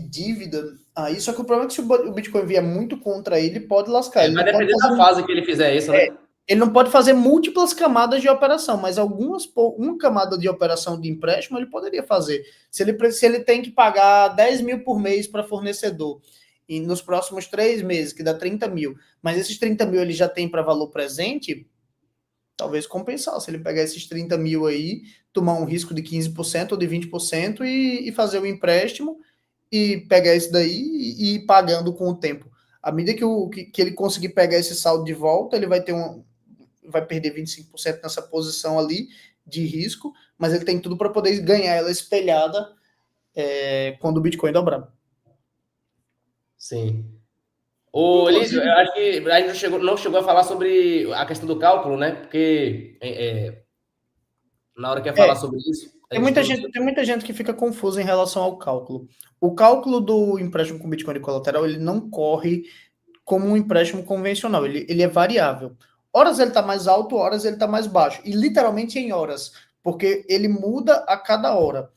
dívida aí, só que o problema é que se o Bitcoin vier muito contra ele, pode lascar. Ele vai depender da fase que ele fizer isso, né? Ele não pode fazer múltiplas camadas de operação, mas uma camada de operação de empréstimo ele poderia fazer. Se ele tem que pagar 10 mil por mês para fornecedor, e nos próximos 3 meses, que dá 30 mil, mas esses 30 mil ele já tem para valor presente, talvez compensar. Se ele pegar esses 30 mil aí, tomar um risco de 15% ou de 20% e fazer o empréstimo e pegar isso daí e ir pagando com o tempo. À medida que ele conseguir pegar esse saldo de volta, ele vai perder 25% nessa posição ali de risco, mas ele tem tudo para poder ganhar ela espelhada quando o Bitcoin dobrar. Sim. Ô, Elísio, eu acho que a gente não chegou a falar sobre a questão do cálculo, né? Porque na hora que ia falar sobre isso... Tem muita gente que fica confusa em relação ao cálculo. O cálculo do empréstimo com Bitcoin de colateral, ele não corre como um empréstimo convencional, ele é variável. Horas ele está mais alto, horas ele está mais baixo. E literalmente em horas, porque ele muda a cada hora.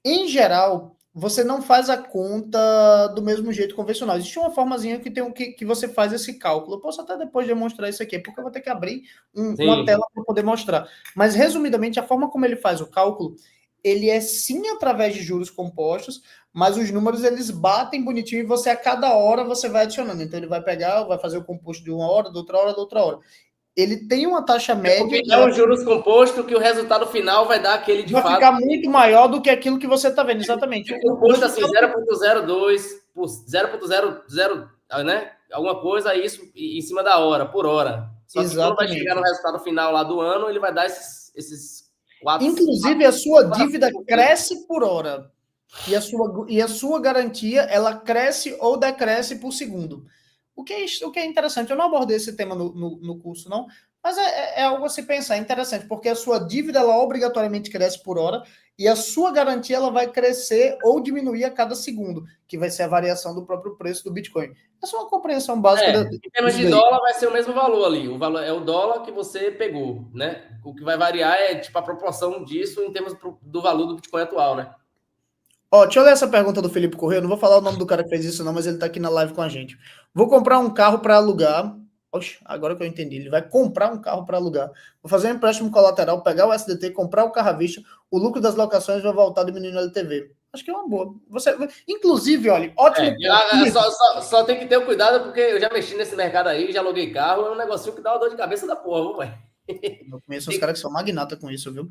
Em geral, você não faz a conta do mesmo jeito convencional. Existe uma formazinha que você faz esse cálculo. Eu posso até depois demonstrar isso aqui, porque eu vou ter que abrir uma Sim. tela para poder mostrar. Mas, resumidamente, a forma como ele faz o cálculo, ele é sim através de juros compostos, mas os números eles batem bonitinho e você a cada hora você vai adicionando. Então ele vai pegar, vai fazer o composto de uma hora, de outra hora, de outra hora. Ele tem uma taxa É média porque que é ela um juros composto que o resultado final vai dar aquele de vai fato. ficar muito maior do que aquilo que você está vendo. Exatamente. É composto assim, 0,02 por 0,00, né? Alguma coisa, isso em cima da hora, por hora. Só que quando vai chegar no Exatamente. resultado final lá do ano, ele vai dar esses 4, Inclusive, a sua dívida 4%. cresce por hora. E a sua garantia, ela cresce ou decresce por segundo. O que é interessante. Eu não abordei esse tema no curso, não. Mas é algo a se pensar. É interessante, porque a sua dívida, ela obrigatoriamente cresce por hora. E a sua garantia, ela vai crescer ou diminuir a cada segundo. Que vai ser a variação do próprio preço do Bitcoin. Essa é uma compreensão básica Em termos disso de daí. dólar, vai ser o mesmo valor ali. O valor é o dólar que você pegou, né? O que vai variar é tipo a proporção disso em termos do valor do Bitcoin atual, né? Ó, deixa eu ler essa pergunta do Felipe Corrêa. Eu não vou falar o nome do cara que fez isso, não, mas ele tá aqui na live com a gente. Vou comprar um carro para alugar. Oxe, agora que eu entendi. Ele vai comprar um carro para alugar. Vou fazer um empréstimo colateral, pegar o SDT, comprar o carro à vista. O lucro das locações vai voltar diminuindo a LTV. Acho que é uma boa. Inclusive, olha, ótimo ponto. Só tem que ter cuidado, porque eu já mexi nesse mercado aí, já aluguei carro, é um negocinho que dá uma dor de cabeça da porra, velho. Eu conheço uns caras que são magnata com isso, viu?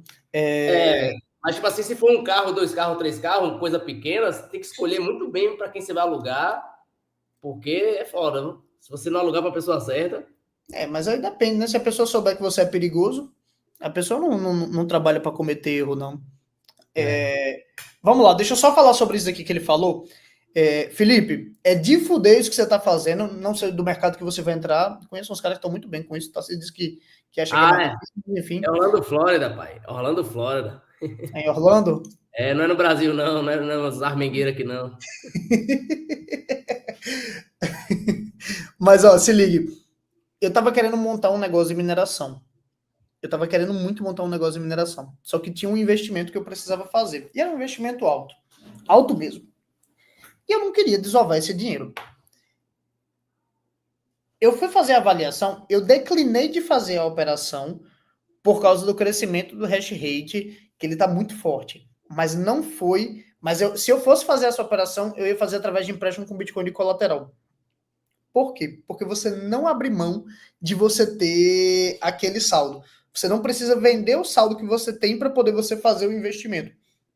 Mas, tipo assim, se for um carro, dois carros, três carros, coisa pequena, você tem que escolher muito bem para quem você vai alugar, porque é foda, viu? Se você não alugar para a pessoa certa. Mas aí depende, né? Se a pessoa souber que você é perigoso, a pessoa não trabalha para cometer erro, não. Vamos lá, deixa eu só falar sobre isso aqui que ele falou. Felipe, é de fuder isso que você está fazendo, não sei do mercado que você vai entrar. Conheço uns caras que estão muito bem com isso, tá? Você diz que acha que é mais difícil, É enfim. Orlando, Flórida, pai. Orlando, Flórida. Em Orlando. Não é no Brasil, não é umas armengueiras aqui, não. Mas, ó, se ligue. Eu tava querendo montar um negócio de mineração. Eu tava querendo muito montar um negócio de mineração. Só que tinha um investimento que eu precisava fazer. E era um investimento alto. Alto mesmo. E eu não queria desovar esse dinheiro. Eu fui fazer a avaliação, eu declinei de fazer a operação por causa do crescimento do hash rate, que ele está muito forte. Mas não foi. Se eu fosse fazer essa operação, eu ia fazer através de empréstimo com Bitcoin de colateral. Por quê? Porque você não abre mão de você ter aquele saldo. Você não precisa vender o saldo que você tem para poder você fazer o investimento.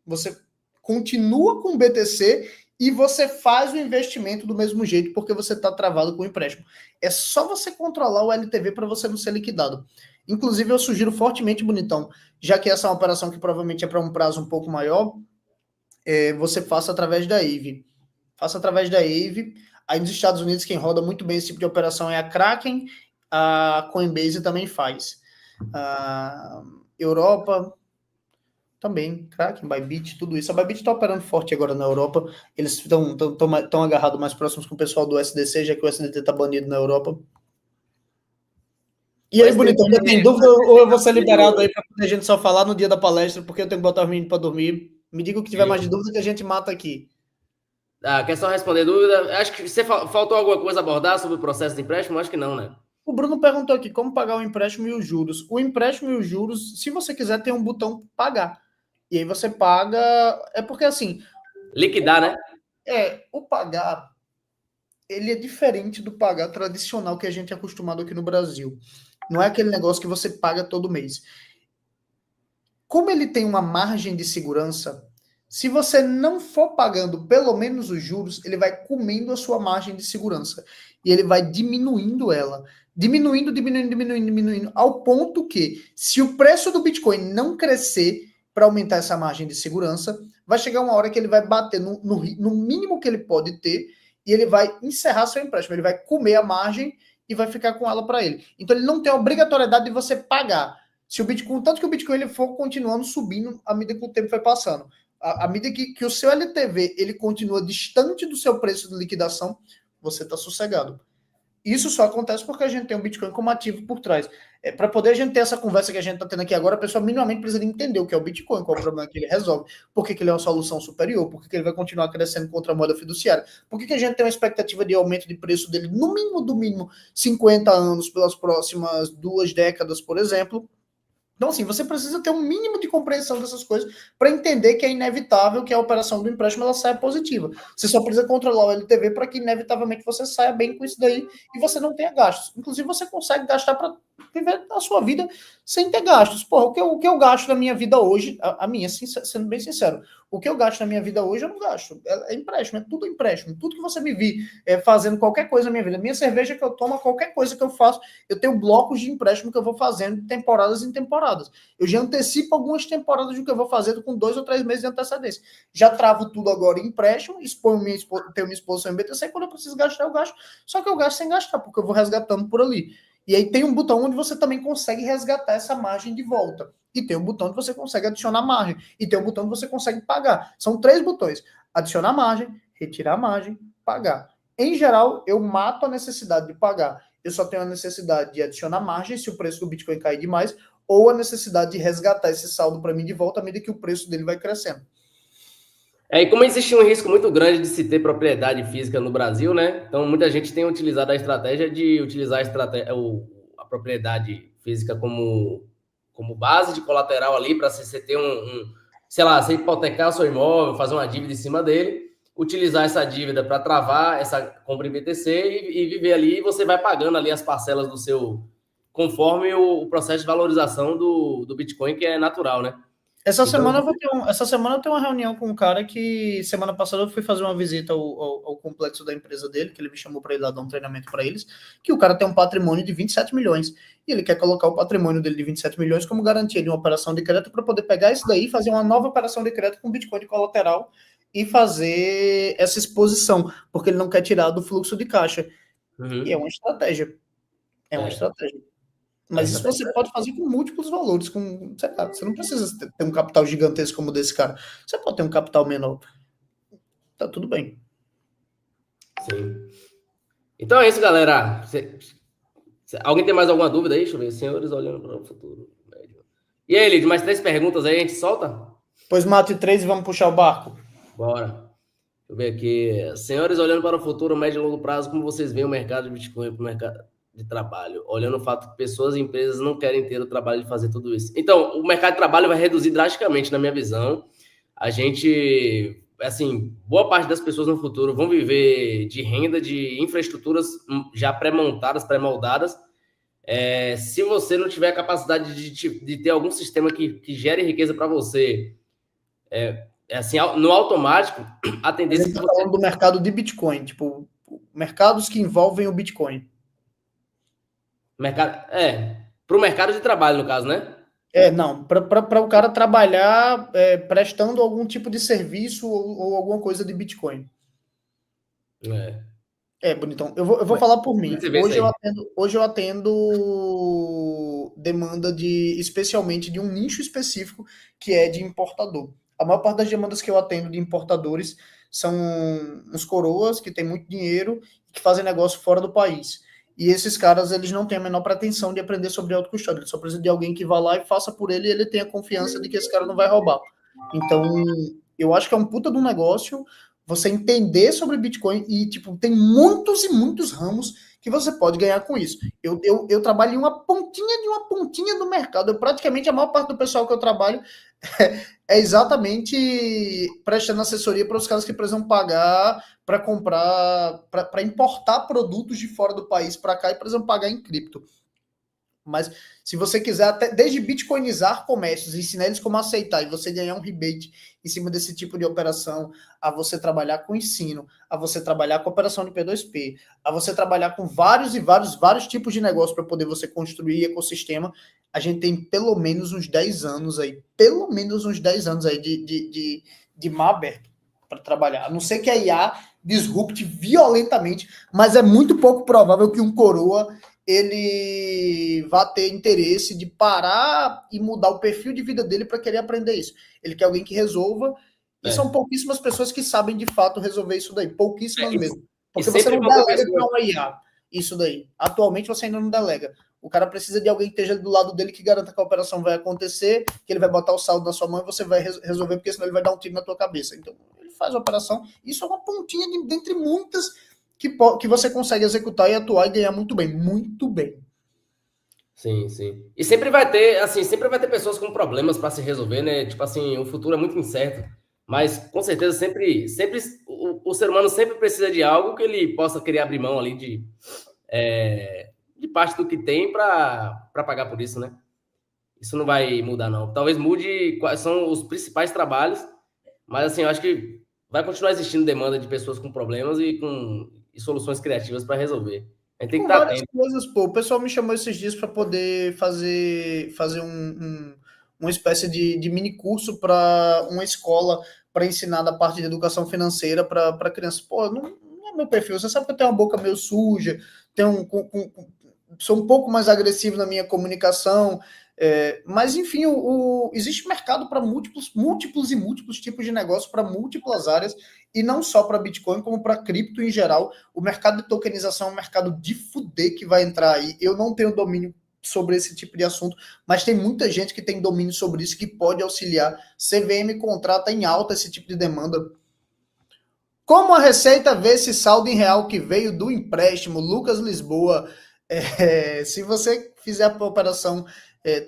Você continua com o BTC e você faz o investimento do mesmo jeito porque você está travado com o empréstimo. É só você controlar o LTV para você não ser liquidado. Inclusive, eu sugiro fortemente, Bonitão, já que essa é uma operação que provavelmente é para um prazo um pouco maior, você faça através da Aave. Faça através da Aave. Aí nos Estados Unidos, quem roda muito bem esse tipo de operação é a Kraken, a Coinbase também faz. A Europa também, Kraken, Bybit, tudo isso. A Bybit está operando forte agora na Europa. Eles estão agarrados mais próximos com o pessoal do SDC, já que o SDT está banido na Europa. E aí, Bonitão, ainda tem dúvida ou eu vou ser liberado aí para a gente só falar no dia da palestra, porque eu tenho que botar os meninos para dormir. Me diga o que tiver mais de dúvida que a gente mata aqui. Quer só responder dúvida? Acho que você faltou alguma coisa a abordar sobre o processo de empréstimo? Acho que não, né? O Bruno perguntou aqui como pagar o empréstimo e os juros. O empréstimo e os juros, se você quiser, tem um botão pagar. E aí você paga. É porque assim. Liquidar, né? O pagar. Ele é diferente do pagar tradicional que a gente é acostumado aqui no Brasil. Não é aquele negócio que você paga todo mês. Como ele tem uma margem de segurança, se você não for pagando pelo menos os juros, ele vai comendo a sua margem de segurança. E ele vai diminuindo ela. Diminuindo, ao ponto que, se o preço do Bitcoin não crescer para aumentar essa margem de segurança, vai chegar uma hora que ele vai bater no mínimo que ele pode ter e ele vai encerrar seu empréstimo. Ele vai comer a margem e vai ficar com ela para ele. Então ele não tem a obrigatoriedade de você pagar. Se o Bitcoin, tanto que o Bitcoin ele for continuando subindo à medida que o tempo vai passando. À medida que o seu LTV ele continua distante do seu preço de liquidação, você está sossegado. Isso só acontece porque a gente tem um Bitcoin como ativo por trás. Para poder a gente ter essa conversa que a gente está tendo aqui agora, a pessoa minimamente precisa entender o que é o Bitcoin, qual é o problema que ele resolve, por que ele é uma solução superior, por que ele vai continuar crescendo contra a moeda fiduciária, por que a gente tem uma expectativa de aumento de preço dele, no mínimo, do mínimo, 50 anos pelas próximas 2 décadas, por exemplo. Então, assim, você precisa ter um mínimo de compreensão dessas coisas para entender que é inevitável que a operação do empréstimo ela saia positiva. Você só precisa controlar o LTV para que, inevitavelmente, você saia bem com isso daí e você não tenha gastos. Inclusive, você consegue gastar para viver a sua vida sem ter gastos. Porra, o que eu gasto na minha vida hoje, a minha, sendo bem sincero, o que eu gasto na minha vida hoje, eu não gasto. É empréstimo, é tudo empréstimo. Tudo que você me vir fazendo qualquer coisa na minha vida, minha cerveja que eu tomo, qualquer coisa que eu faço, eu tenho blocos de empréstimo que eu vou fazendo de temporadas em temporadas. Eu já antecipo algumas temporadas do que eu vou fazer com 2 ou 3 meses de antecedência. Já travo tudo agora em empréstimo, tenho minha exposição em BTC, quando eu preciso gastar, eu gasto. Só que eu gasto sem gastar, porque eu vou resgatando por ali. E aí tem um botão onde você também consegue resgatar essa margem de volta. E tem um botão onde você consegue adicionar margem. E tem um botão onde você consegue pagar. São 3 botões. Adicionar margem, retirar margem, pagar. Em geral, eu mato a necessidade de pagar. Eu só tenho a necessidade de adicionar margem se o preço do Bitcoin cair demais, ou a necessidade de resgatar esse saldo para mim de volta à medida que o preço dele vai crescendo. E como existe um risco muito grande de se ter propriedade física no Brasil, né? Então, muita gente tem utilizado a estratégia de utilizar a propriedade física como base de colateral ali para você ter sei lá, você hipotecar o seu imóvel, fazer uma dívida em cima dele, utilizar essa dívida para travar essa compra em BTC e viver ali, e você vai pagando ali as parcelas do seu, conforme o processo de valorização do Bitcoin, que é natural, né? Essa semana eu tenho uma reunião com um cara que semana passada eu fui fazer uma visita ao complexo da empresa dele, que ele me chamou para ir lá dar um treinamento para eles, que o cara tem um patrimônio de 27 milhões. E ele quer colocar o patrimônio dele de 27 milhões como garantia de uma operação de crédito para poder pegar isso daí e fazer uma nova operação de crédito com Bitcoin de colateral e fazer essa exposição, porque ele não quer tirar do fluxo de caixa. Uhum. E é uma estratégia. Mas isso você pode fazer com múltiplos valores. Você não precisa ter um capital gigantesco como desse cara. Você pode ter um capital menor. Tá tudo bem. Sim. Então é isso, galera. Alguém tem mais alguma dúvida aí? Deixa eu ver. Senhores olhando para o futuro. E aí, Lid, mais 3 perguntas aí, a gente solta? Pois mate 3 e vamos puxar o barco. Bora. Deixa eu ver aqui. Senhores olhando para o futuro, médio e longo prazo, como vocês veem o mercado de Bitcoin para o mercado de trabalho, olhando o fato que pessoas e empresas não querem ter o trabalho de fazer tudo isso. Então, o mercado de trabalho vai reduzir drasticamente, na minha visão. A gente, assim, boa parte das pessoas no futuro vão viver de renda de infraestruturas já pré-montadas, pré-moldadas. Se você não tiver a capacidade de ter algum sistema que gere riqueza para você, assim, no automático, a tendência... A gente está falando do mercado de Bitcoin, tipo, mercados que envolvem o Bitcoin. Para o mercado de trabalho, no caso, né? Não, para o cara trabalhar prestando algum tipo de serviço ou alguma coisa de Bitcoin. Bonitão. Eu vou falar por mim. Hoje eu atendo demanda especialmente de um nicho específico que é de importador. A maior parte das demandas que eu atendo de importadores são uns coroas que têm muito dinheiro e que fazem negócio fora do país. E esses caras, eles não têm a menor pretensão de aprender sobre autocustódia. Eles só precisam de alguém que vá lá e faça por ele e ele tenha confiança de que esse cara não vai roubar. Então, eu acho que é um puta de um negócio você entender sobre Bitcoin e, tipo, tem muitos e muitos ramos que você pode ganhar com isso. Eu trabalho em uma pontinha do mercado. Praticamente a maior parte do pessoal que eu trabalho é exatamente prestando assessoria para os caras que precisam pagar para comprar, para importar produtos de fora do país para cá e precisam pagar em cripto. Mas se você quiser, até desde bitcoinizar comércios, ensinar eles como aceitar e você ganhar um rebate em cima desse tipo de operação, a você trabalhar com ensino, a você trabalhar com operação de P2P, a você trabalhar com vários tipos de negócio para poder você construir ecossistema, a gente tem pelo menos uns 10 anos aí de mar aberto para trabalhar. A não ser que a IA disrupte violentamente, mas é muito pouco provável que um coroa ele vai ter interesse de parar e mudar o perfil de vida dele para querer aprender isso. Ele quer alguém que resolva, e são pouquíssimas pessoas que sabem de fato resolver isso daí, pouquíssimas mesmo. Porque você não delega para uma IA. isso daí. Atualmente você ainda não delega. O cara precisa de alguém que esteja do lado dele que garanta que a operação vai acontecer, que ele vai botar o saldo na sua mão e você vai resolver, porque senão ele vai dar um tiro na tua cabeça. Então, ele faz a operação. Isso é uma pontinha dentre muitas que você consegue executar e atuar e ganhar muito bem. Muito bem. Sim, sim. E sempre vai ter, assim, sempre vai ter pessoas com problemas para se resolver, né? Tipo assim, o futuro é muito incerto. Mas, com certeza, sempre o ser humano sempre precisa de algo que ele possa querer abrir mão ali de parte do que tem para pagar por isso, né? Isso não vai mudar, não. Talvez mude quais são os principais trabalhos, mas, assim, eu acho que vai continuar existindo demanda de pessoas com problemas e soluções criativas para resolver. A gente tem que Com estar várias atento. coisas, pô. O pessoal me chamou esses dias para poder fazer uma espécie de mini curso para uma escola para ensinar da parte de educação financeira para crianças. Pô, não é meu perfil. Você sabe que eu tenho uma boca meio suja, sou um pouco mais agressivo na minha comunicação. Mas, enfim, existe mercado para múltiplos e múltiplos tipos de negócio, para múltiplas áreas, e não só para Bitcoin, como para cripto em geral. O mercado de tokenização é um mercado de fuder que vai entrar aí. Eu não tenho domínio sobre esse tipo de assunto, mas tem muita gente que tem domínio sobre isso, que pode auxiliar. CVM contrata em alta esse tipo de demanda. Como a Receita vê esse saldo em real que veio do empréstimo? Lucas Lisboa. Se você fizer a operação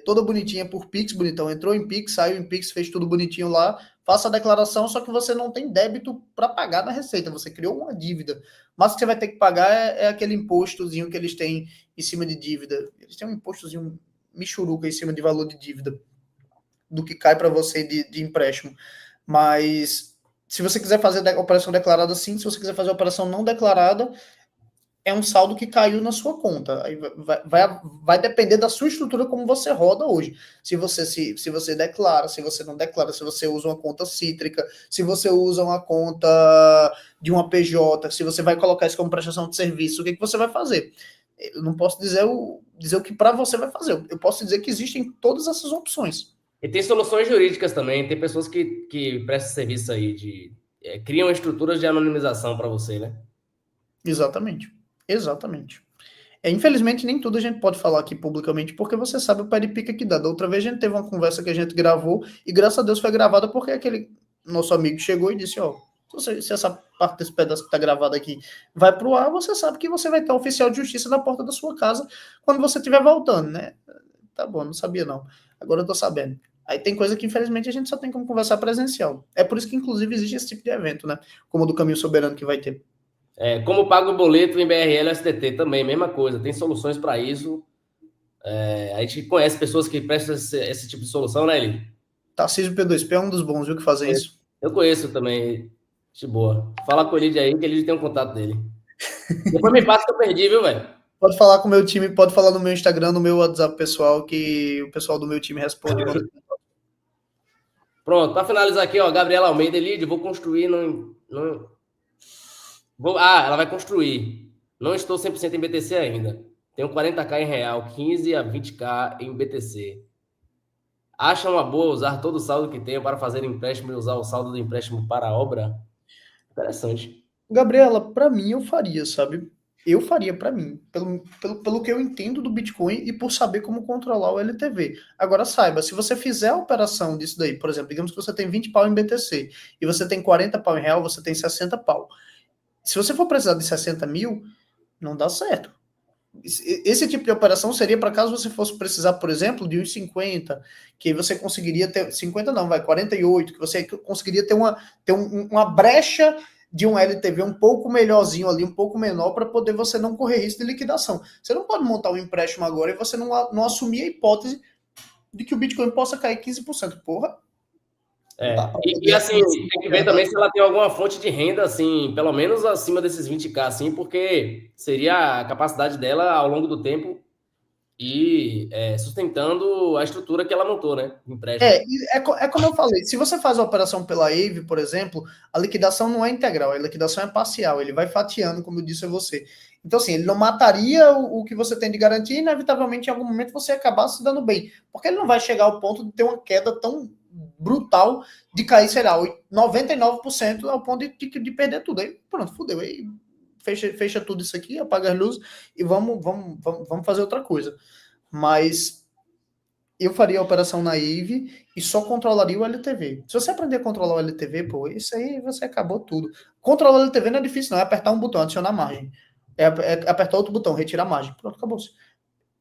toda bonitinha por Pix, bonitão, entrou em Pix, saiu em Pix, fez tudo bonitinho lá, faça a declaração, só que você não tem débito para pagar na Receita, você criou uma dívida. Mas o que você vai ter que pagar é aquele impostozinho que eles têm em cima de dívida. Eles têm um impostozinho michuruca em cima de valor de dívida, do que cai para você de empréstimo. Mas se você quiser fazer a operação declarada, sim. Se você quiser fazer a operação não declarada, é um saldo que caiu na sua conta. Aí vai depender da sua estrutura, como você roda hoje. Se você declara, se você não declara, se você usa uma conta cítrica, se você usa uma conta de uma PJ, se você vai colocar isso como prestação de serviço, o que você vai fazer? Eu não posso dizer o que para você vai fazer. Eu posso dizer que existem todas essas opções. E tem soluções jurídicas também, tem pessoas que prestam serviço aí criam estruturas de anonimização para você, né? Exatamente. Infelizmente, nem tudo a gente pode falar aqui publicamente, porque você sabe o pé de pica que dá. Da outra vez a gente teve uma conversa que a gente gravou, e graças a Deus foi gravada porque aquele nosso amigo chegou e disse, se essa parte desse pedaço que está gravado aqui vai pro ar, você sabe que você vai ter um oficial de justiça na porta da sua casa quando você estiver voltando, né? Tá bom, não sabia não. Agora eu tô sabendo. Aí tem coisa que, infelizmente, a gente só tem como conversar presencial. É por isso que, inclusive, existe esse tipo de evento, né? Como o do Caminho Soberano que vai ter. Como paga o boleto em BRL SDT também, mesma coisa. Tem soluções para isso. A gente conhece pessoas que prestam esse tipo de solução, né, Eli? Tarcísio P2P é um dos bons, viu, que fazem isso. Eu conheço também. De boa. Fala com o Elidio aí, que ele tem um contato dele. Depois me passa que eu perdi, viu, velho? Pode falar com o meu time, pode falar no meu Instagram, no meu WhatsApp pessoal, que o pessoal do meu time responde. Pronto, para finalizar aqui, ó, Gabriela Almeida, Elidio, vou construir ela vai construir. Não estou 100% em BTC ainda. Tenho 40k em real, 15 a 20k em BTC. Acha uma boa usar todo o saldo que tenho para fazer empréstimo e usar o saldo do empréstimo para a obra? Interessante. Gabriela, para mim eu faria, sabe? Eu faria para mim, pelo que eu entendo do Bitcoin e por saber como controlar o LTV. Agora saiba, se você fizer a operação disso daí, por exemplo, digamos que você tem 20 pau em BTC e você tem 40 pau em real, você tem 60 pau. Se você for precisar de 60 mil, não dá certo. Esse tipo de operação seria para caso você fosse precisar, por exemplo, de uns 50, que você conseguiria ter, 50 não, 48, que você conseguiria ter uma brecha de um LTV um pouco melhorzinho ali, um pouco menor, para poder você não correr risco de liquidação. Você não pode montar um empréstimo agora e você não assumir a hipótese de que o Bitcoin possa cair 15%. Porra, E assim, tem que ver também se ela tem alguma fonte de renda, assim, pelo menos acima desses 20k, assim, porque seria a capacidade dela ao longo do tempo e sustentando a estrutura que ela montou, né? Empréstimo. É como eu falei, se você faz a operação pela AVE, por exemplo, a liquidação não é integral, a liquidação é parcial, ele vai fatiando, como eu disse a você. Então, assim, ele não mataria o que você tem de garantia e, inevitavelmente, em algum momento você ia acabar se dando bem, porque ele não vai chegar ao ponto de ter uma queda tão brutal de cair, sei lá, 99% ao ponto de perder tudo. Aí, pronto, fudeu. Aí fecha tudo isso aqui, apaga as luzes e vamos fazer outra coisa. Mas eu faria a operação na IVE e só controlaria o LTV. Se você aprender a controlar o LTV, pô, isso aí você acabou tudo. Controlar o LTV não é difícil, não. É apertar um botão, adicionar margem. É apertar outro botão, retirar margem. Pronto, acabou-se.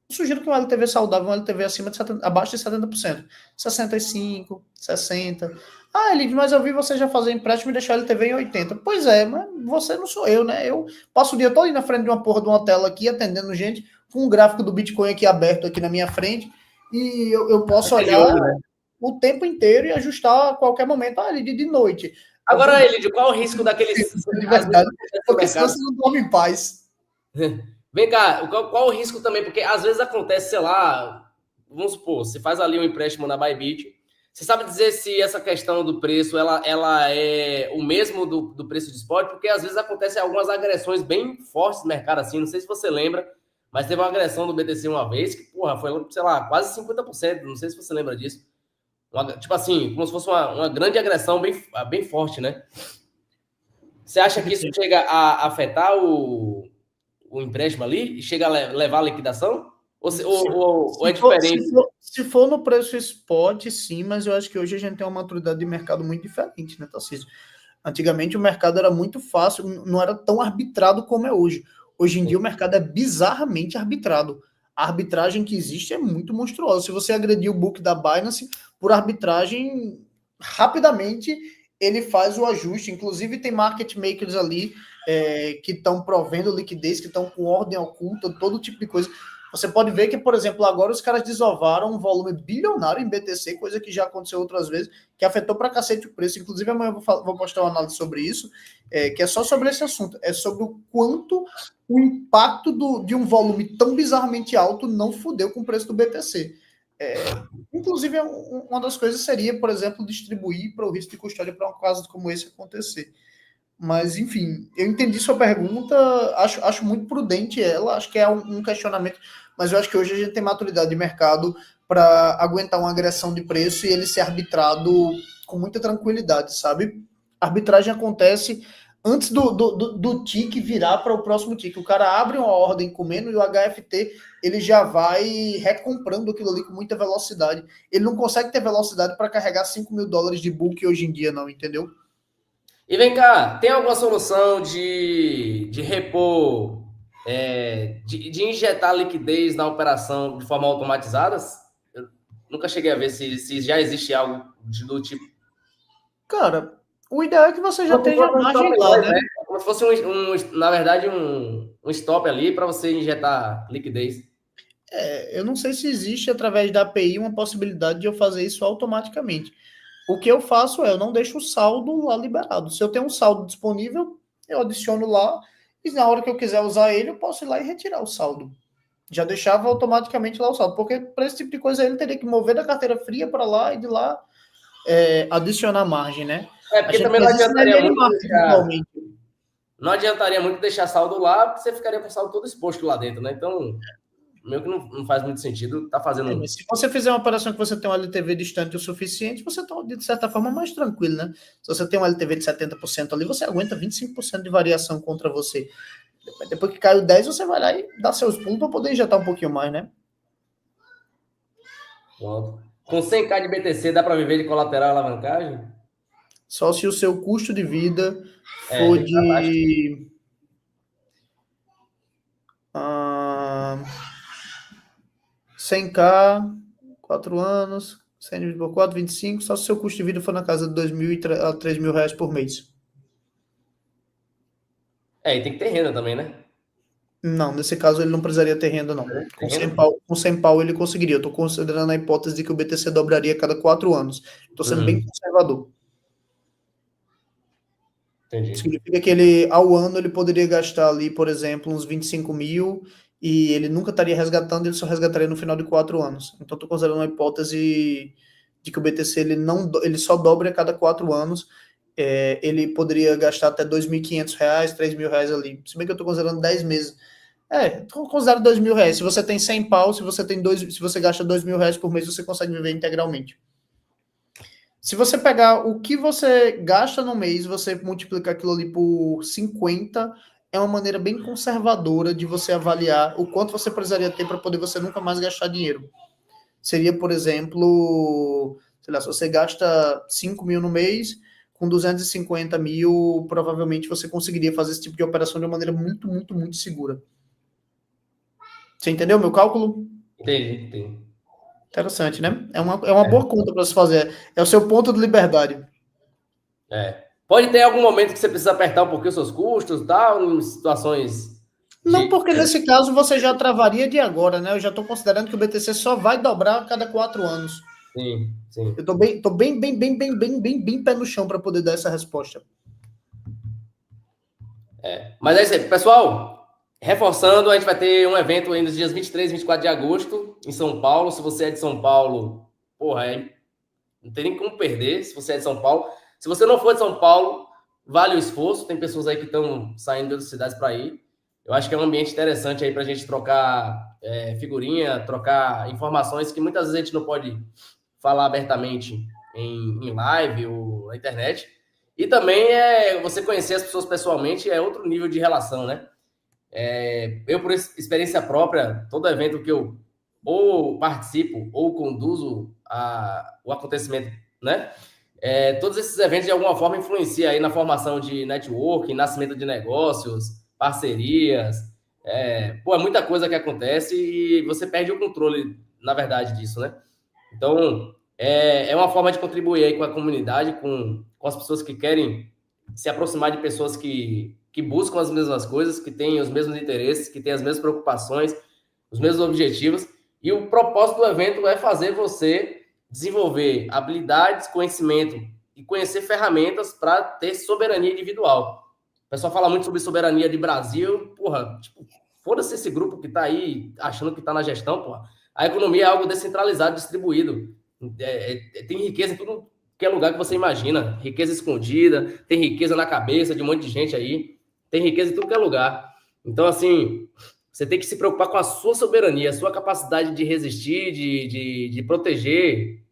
Eu sugiro que um LTV saudável, um LTV abaixo de 70%. 65%, 60%. Ah, Elidio, mas eu vi você já fazer empréstimo e deixar o LTV em 80%. Pois é, mas você não sou eu, né? Eu passo o dia todo aí na frente de uma porra de uma tela aqui, atendendo gente, com um gráfico do Bitcoin aqui aberto aqui na minha frente, e eu posso olhar o tempo inteiro e ajustar a qualquer momento. Ah, Elidio, de noite. Agora, Elidio, qual o risco daqueles... De verdade, porque senão você não dorme em paz. Vem cá, qual o risco também? Porque às vezes acontece, sei lá, vamos supor, você faz ali um empréstimo na Bybit, você sabe dizer se essa questão do preço, ela é o mesmo do preço de spot? Porque às vezes acontecem algumas agressões bem fortes no mercado, assim, não sei se você lembra, mas teve uma agressão do BTC uma vez, que, porra, foi, sei lá, quase 50%, não sei se você lembra disso. Tipo assim, como se fosse uma grande agressão bem forte, né? Você acha que isso chega a afetar o empréstimo ali e chega a levar a liquidação? Ou é diferente? Se for no preço spot, sim, mas eu acho que hoje a gente tem uma maturidade de mercado muito diferente, né, Tarcísio? Antigamente o mercado era muito fácil, não era tão arbitrado como é hoje. Hoje em dia o mercado é bizarramente arbitrado. A arbitragem que existe é muito monstruosa. Se você agredir o book da Binance, por arbitragem, rapidamente ele faz o ajuste. Inclusive tem market makers ali que estão provendo liquidez, que estão com ordem oculta, todo tipo de coisa. Você pode ver que, por exemplo, agora os caras desovaram um volume bilionário em BTC, coisa que já aconteceu outras vezes, que afetou pra cacete o preço. Inclusive, amanhã eu vou postar uma análise sobre isso, que é só sobre esse assunto. É sobre o quanto o impacto de um volume tão bizarramente alto não fudeu com o preço do BTC. Inclusive, uma das coisas seria, por exemplo, distribuir para o risco de custódia para um caso como esse acontecer. Mas, enfim, eu entendi sua pergunta, acho muito prudente ela, acho que é um questionamento, mas eu acho que hoje a gente tem maturidade de mercado para aguentar uma agressão de preço e ele ser arbitrado com muita tranquilidade, sabe? A arbitragem acontece antes do TIC virar para o próximo TIC. O cara abre uma ordem comendo e o HFT ele já vai recomprando aquilo ali com muita velocidade. Ele não consegue ter velocidade para carregar $5.000 de book hoje em dia, não, entendeu? E vem cá, tem alguma solução de repor, de injetar liquidez na operação de forma automatizada? Eu nunca cheguei a ver se já existe algo do tipo. Cara, o ideal é que você já tenha margem lá, né? Como se fosse, na verdade, um stop ali para você injetar liquidez. Eu não sei se existe através da API uma possibilidade de eu fazer isso automaticamente. O que eu faço eu não deixo o saldo lá liberado. Se eu tenho um saldo disponível, eu adiciono lá e na hora que eu quiser usar ele, eu posso ir lá e retirar o saldo. Já deixava automaticamente lá o saldo, porque para esse tipo de coisa ele teria que mover da carteira fria para lá e de lá adicionar margem, né? Porque também não adiantaria muito deixar saldo lá, porque você ficaria com o saldo todo exposto lá dentro, né? Então, meio que não faz muito sentido tá fazendo... Mas se você fizer uma operação que você tem um LTV distante o suficiente, você está, de certa forma, mais tranquilo, né? Se você tem um LTV de 70% ali, você aguenta 25% de variação contra você. Depois que cai o 10, você vai lá e dá seus pulos para poder injetar um pouquinho mais, né? Pronto. Com 100k de BTC, dá para viver de colateral e alavancagem? Só se o seu custo de vida for de... 100k, 4 anos, 100 dividido por 4, 25, só se o seu custo de vida for na casa de 2.000 a 3.000 reais por mês. E tem que ter renda também, né? Não, nesse caso ele não precisaria ter renda, não. Com 100 pau ele conseguiria. Eu estou considerando a hipótese de que o BTC dobraria a cada 4 anos. Estou sendo bem conservador. Entendi. Significa que ele, ao ano, ele poderia gastar ali, por exemplo, uns 25 mil e ele nunca estaria resgatando, ele só resgataria no final de 4 anos. Então, estou considerando uma hipótese de que o BTC ele só dobra a cada 4 anos. Ele poderia gastar até R$2.500, R$3.000 ali. Se bem que eu estou considerando 10 meses. Considero R$2.000. Se você tem 100 pau, se você gasta R$2.000 por mês, você consegue viver integralmente. Se você pegar o que você gasta no mês, você multiplicar aquilo ali por 50, é uma maneira bem conservadora de você avaliar o quanto você precisaria ter para poder você nunca mais gastar dinheiro. Seria, por exemplo, sei lá, se você gasta 5 mil no mês, com 250 mil, provavelmente você conseguiria fazer esse tipo de operação de uma maneira muito, muito, muito segura. Você entendeu meu cálculo? Entendi. Interessante, né? É uma boa conta para se fazer. É o seu ponto de liberdade. Pode ter algum momento que você precisa apertar um pouquinho os seus custos, tal, em situações Não, de. porque nesse caso você já travaria de agora, né? Eu já estou considerando que o BTC só vai dobrar a cada 4 anos. Sim, sim. Eu estou bem pé no chão para poder dar essa resposta. Mas é isso aí. Pessoal, reforçando, a gente vai ter um evento aí nos dias 23 e 24 de agosto, em São Paulo. Se você é de São Paulo, porra, não tem nem como perder se você é de São Paulo. Se você não for de São Paulo, vale o esforço. Tem pessoas aí que estão saindo de outras cidades para ir. Eu acho que é um ambiente interessante aí para a gente trocar figurinha, trocar informações que muitas vezes a gente não pode falar abertamente em live ou na internet. E também você conhecer as pessoas pessoalmente é outro nível de relação, né? Eu, por experiência própria, todo evento que eu ou participo ou conduzo o acontecimento, né? Todos esses eventos de alguma forma influenciam aí na formação de networking, nascimento de negócios, parcerias. É muita coisa que acontece e você perde o controle, na verdade, disso, né? Então, é uma forma de contribuir aí com a comunidade, com as pessoas que querem se aproximar de pessoas que buscam as mesmas coisas, que têm os mesmos interesses, que têm as mesmas preocupações, os mesmos objetivos. E o propósito do evento é fazer você desenvolver habilidades, conhecimento e conhecer ferramentas para ter soberania individual. O pessoal fala muito sobre soberania de Brasil. Porra, tipo, foda-se esse grupo que está aí achando que está na gestão, porra. A economia é algo descentralizado, distribuído. Tem riqueza em tudo que é lugar que você imagina. Riqueza escondida, tem riqueza na cabeça de um monte de gente aí. Tem riqueza em tudo que é lugar. Então, assim, você tem que se preocupar com a sua soberania, a sua capacidade de resistir, de proteger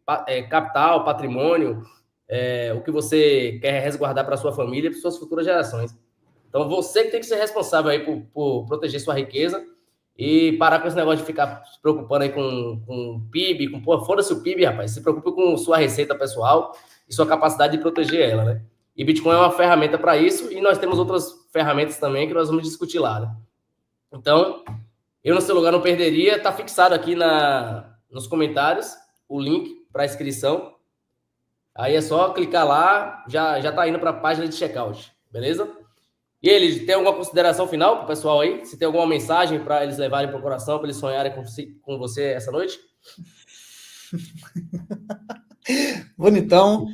capital, patrimônio, o que você quer resguardar para sua família e para suas futuras gerações. Então, você que tem que ser responsável aí por proteger sua riqueza e parar com esse negócio de ficar se preocupando aí com PIB, foda-se o PIB, rapaz. Se preocupe com sua receita pessoal e sua capacidade de proteger ela, né? E Bitcoin é uma ferramenta para isso e nós temos outras ferramentas também que nós vamos discutir lá, né? Então, eu no seu lugar não perderia. Tá fixado aqui nos comentários o link para inscrição. Aí é só clicar lá, já tá indo para a página de checkout, beleza? E eles, tem alguma consideração final para o pessoal aí? Se tem alguma mensagem para eles levarem para o coração, para eles sonharem com você essa noite? Bonitão.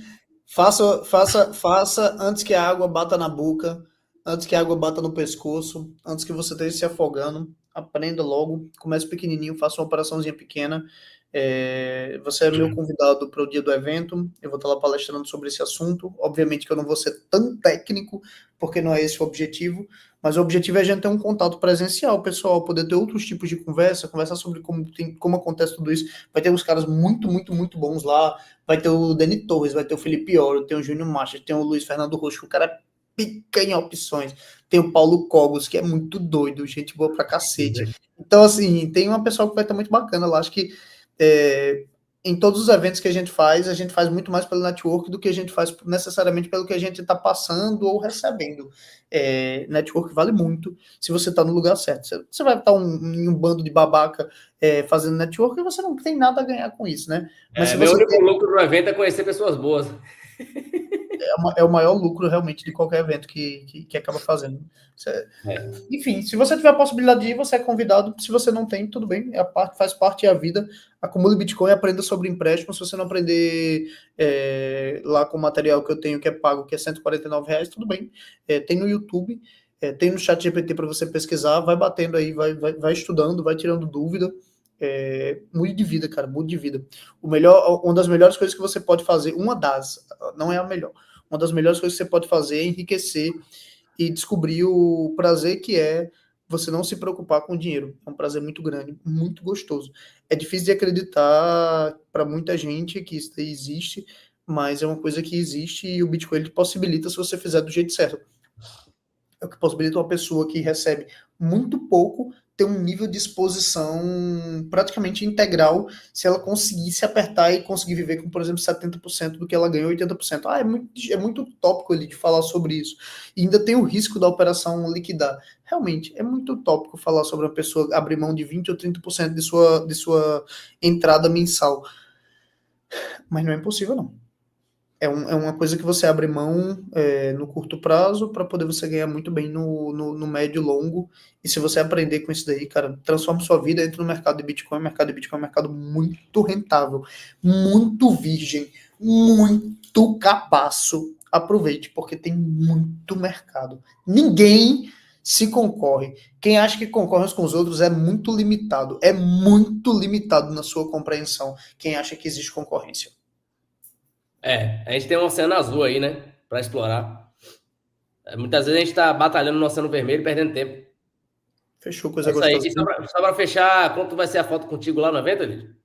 Faça antes que a água bata na boca, antes que a água bata no pescoço, antes que você esteja se afogando. Aprenda logo, comece pequenininho, faça uma operaçãozinha pequena. Você é meu convidado para o dia do evento, eu vou estar lá palestrando sobre esse assunto. Obviamente que eu não vou ser tão técnico, porque não é esse o objetivo, mas o objetivo é a gente ter um contato presencial, pessoal, poder ter outros tipos de conversar sobre como acontece tudo isso. Vai ter uns caras muito, muito, muito bons lá, vai ter o Dani Torres, vai ter o Felipe Oro, tem o Júnior Marcha, tem o Luiz Fernando Rocha, o cara pica em opções. Tem o Paulo Cogos, que é muito doido, gente boa pra cacete. Então, assim, tem uma pessoa que vai estar muito bacana lá. Acho que em todos os eventos que a gente faz muito mais pelo network do que a gente faz necessariamente pelo que a gente está passando ou recebendo. Network vale muito se você está no lugar certo. Você vai estar em um bando de babaca fazendo network e você não tem nada a ganhar com isso, né? Mas se Meu você único lucro do evento é conhecer pessoas boas. é o maior lucro realmente de qualquer evento que acaba fazendo. Enfim, se você tiver a possibilidade de ir, você é convidado. Se você não tem, tudo bem, faz parte da vida. Acumule Bitcoin, aprenda sobre empréstimo. Se você não aprender lá com o material que eu tenho, que é pago, que é R$ 149, tudo bem. Tem no YouTube, tem no chat GPT para você pesquisar, vai batendo aí, vai estudando, vai tirando dúvida. Mude de vida, cara, mude de vida. Uma das melhores coisas que você pode fazer, não é a melhor, uma das melhores coisas que você pode fazer é enriquecer e descobrir o prazer que é você não se preocupar com o dinheiro. É um prazer muito grande, muito gostoso. É difícil de acreditar para muita gente que isso existe, mas é uma coisa que existe e o Bitcoin ele possibilita se você fizer do jeito certo. É o que possibilita uma pessoa que recebe muito pouco ter um nível de exposição praticamente integral se ela conseguir se apertar e conseguir viver com, por exemplo, 70% do que ela ganhou, 80%. É muito utópico ali de falar sobre isso. E ainda tem o risco da operação liquidar. Realmente, é muito utópico falar sobre uma pessoa abrir mão de 20 ou 30% de sua entrada mensal. Mas não é impossível, não. É uma coisa que você abre mão no curto prazo para poder você ganhar muito bem no médio e longo. E se você aprender com isso daí, cara, transforma sua vida, entra no mercado de Bitcoin. O mercado de Bitcoin é um mercado muito rentável, muito virgem, muito cabaço. Aproveite, porque tem muito mercado. Ninguém se concorre. Quem acha que concorre uns com os outros é muito limitado na sua compreensão. Quem acha que existe concorrência. A gente tem um oceano azul aí, né? Para explorar. Muitas vezes a gente tá batalhando no oceano vermelho, perdendo tempo. Fechou, coisa Isso aí. gostosa. E só pra fechar, quanto vai ser a foto contigo lá no evento, Lídio?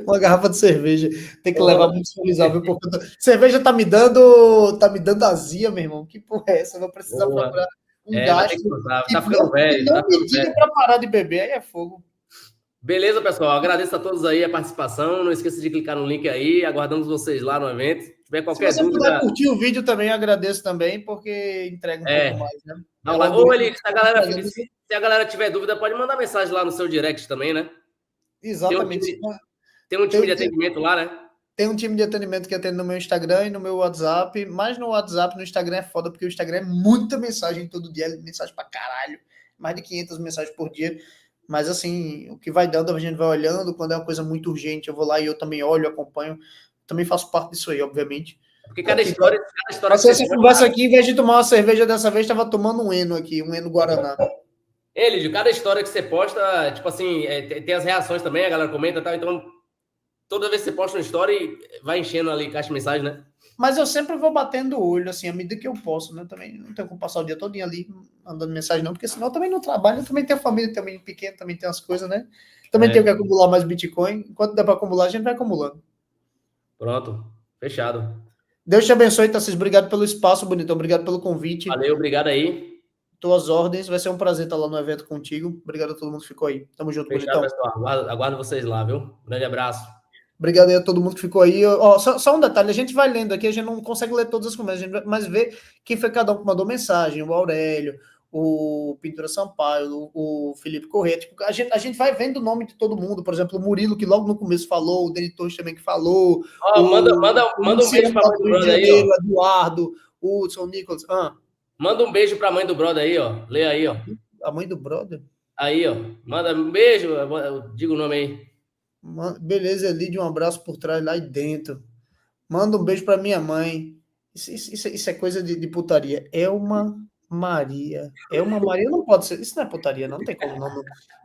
Uma garrafa de cerveja. Tem que levar muito sorrisável, porque cerveja tá me dando azia, meu irmão. Que porra é essa? Eu vou precisar procurar um vai ter que gasto usar. que Tá ficando velho. não me diga para parar de beber, aí é fogo. Beleza, pessoal. Agradeço a todos aí a participação. Não esqueça de clicar no link aí. Aguardamos vocês lá no evento. Se tiver qualquer dúvida... Se você puder curtir o vídeo também, agradeço também, porque entrega um pouco mais, né? Ou ele, se a galera tiver dúvida, pode mandar mensagem lá no seu direct também, né? Exatamente. Tem um time de atendimento lá, né? Tem um time de atendimento que atende no meu Instagram e no meu WhatsApp, mas no WhatsApp, no Instagram é foda, porque o Instagram é muita mensagem todo dia, mensagem pra caralho, mais de 500 mensagens por dia. Mas assim, o que vai dando, a gente vai olhando. Quando é uma coisa muito urgente, eu vou lá e eu também olho, acompanho. Também faço parte disso aí, obviamente. Porque cada história essa conversa aqui, em vez de tomar uma cerveja dessa vez, estava tomando um Eno aqui, um Eno Guaraná. Lídio, cada história que você posta, tipo assim, tem as reações também, a galera comenta e tal. Então, toda vez que você posta uma story, vai enchendo ali caixa de mensagem, né? Mas eu sempre vou batendo o olho, assim, à medida que eu posso, né? Também não tenho como passar o dia todo ali mandando mensagem, não, porque senão eu também não trabalho, eu também tenho família, também pequeno, também tem as coisas, né? Também tenho que acumular mais Bitcoin. Enquanto dá para acumular, a gente vai acumulando. Pronto, fechado. Deus te abençoe, Tassis. Obrigado pelo espaço, bonitão. Obrigado pelo convite. Valeu, obrigado aí. Tuas ordens. Vai ser um prazer estar lá no evento contigo. Obrigado a todo mundo que ficou aí. Tamo junto, fechado, bonitão. Pessoal. Aguardo vocês lá, viu? Grande abraço. Obrigado aí a todo mundo que ficou aí. Só um detalhe, a gente vai lendo aqui, a gente não consegue ler todas as conversas, mas vê quem foi cada um que mandou mensagem, o Aurélio, o Pintura Sampaio, o Felipe Corrêa. Tipo, a gente vai vendo o nome de todo mundo, por exemplo, o Murilo, que logo no começo falou, o Deni Torres também que falou. Manda um beijo pra mãe do brother aí, ó. Eduardo, o Hudson Nicholas. Manda um beijo pra mãe do brother aí, ó. Lê aí, ó. A mãe do brother? Aí, ó. Manda um beijo, eu digo o nome aí. Beleza, Elide, um abraço por trás lá dentro. Manda um beijo para minha mãe. Isso é coisa de putaria. Elma Maria. Elma Maria não pode ser. Isso não é putaria, não tem como não.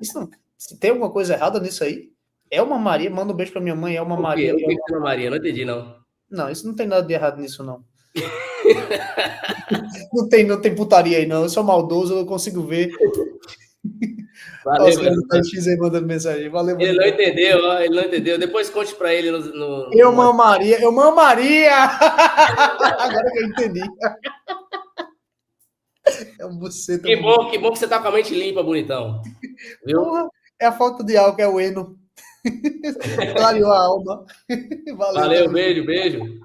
Isso não. Se tem alguma coisa errada nisso aí, Elma Maria, manda um beijo para minha mãe, Elma Maria. O que é Elma Maria? Não entendi, não. Não, isso não tem nada de errado nisso, não. não tem putaria aí, não. Eu sou maldoso, eu consigo ver. Valeu, X aí mandando mensagem. Valeu, ele não entendeu. Depois conte para ele Eu mamaria. Agora que eu entendi. É um buceta. Que bom que você tá com a mente limpa, bonitão. Viu? Porra, é a falta de álcool, é o Eno. Clareou a alma. Valeu, beijo.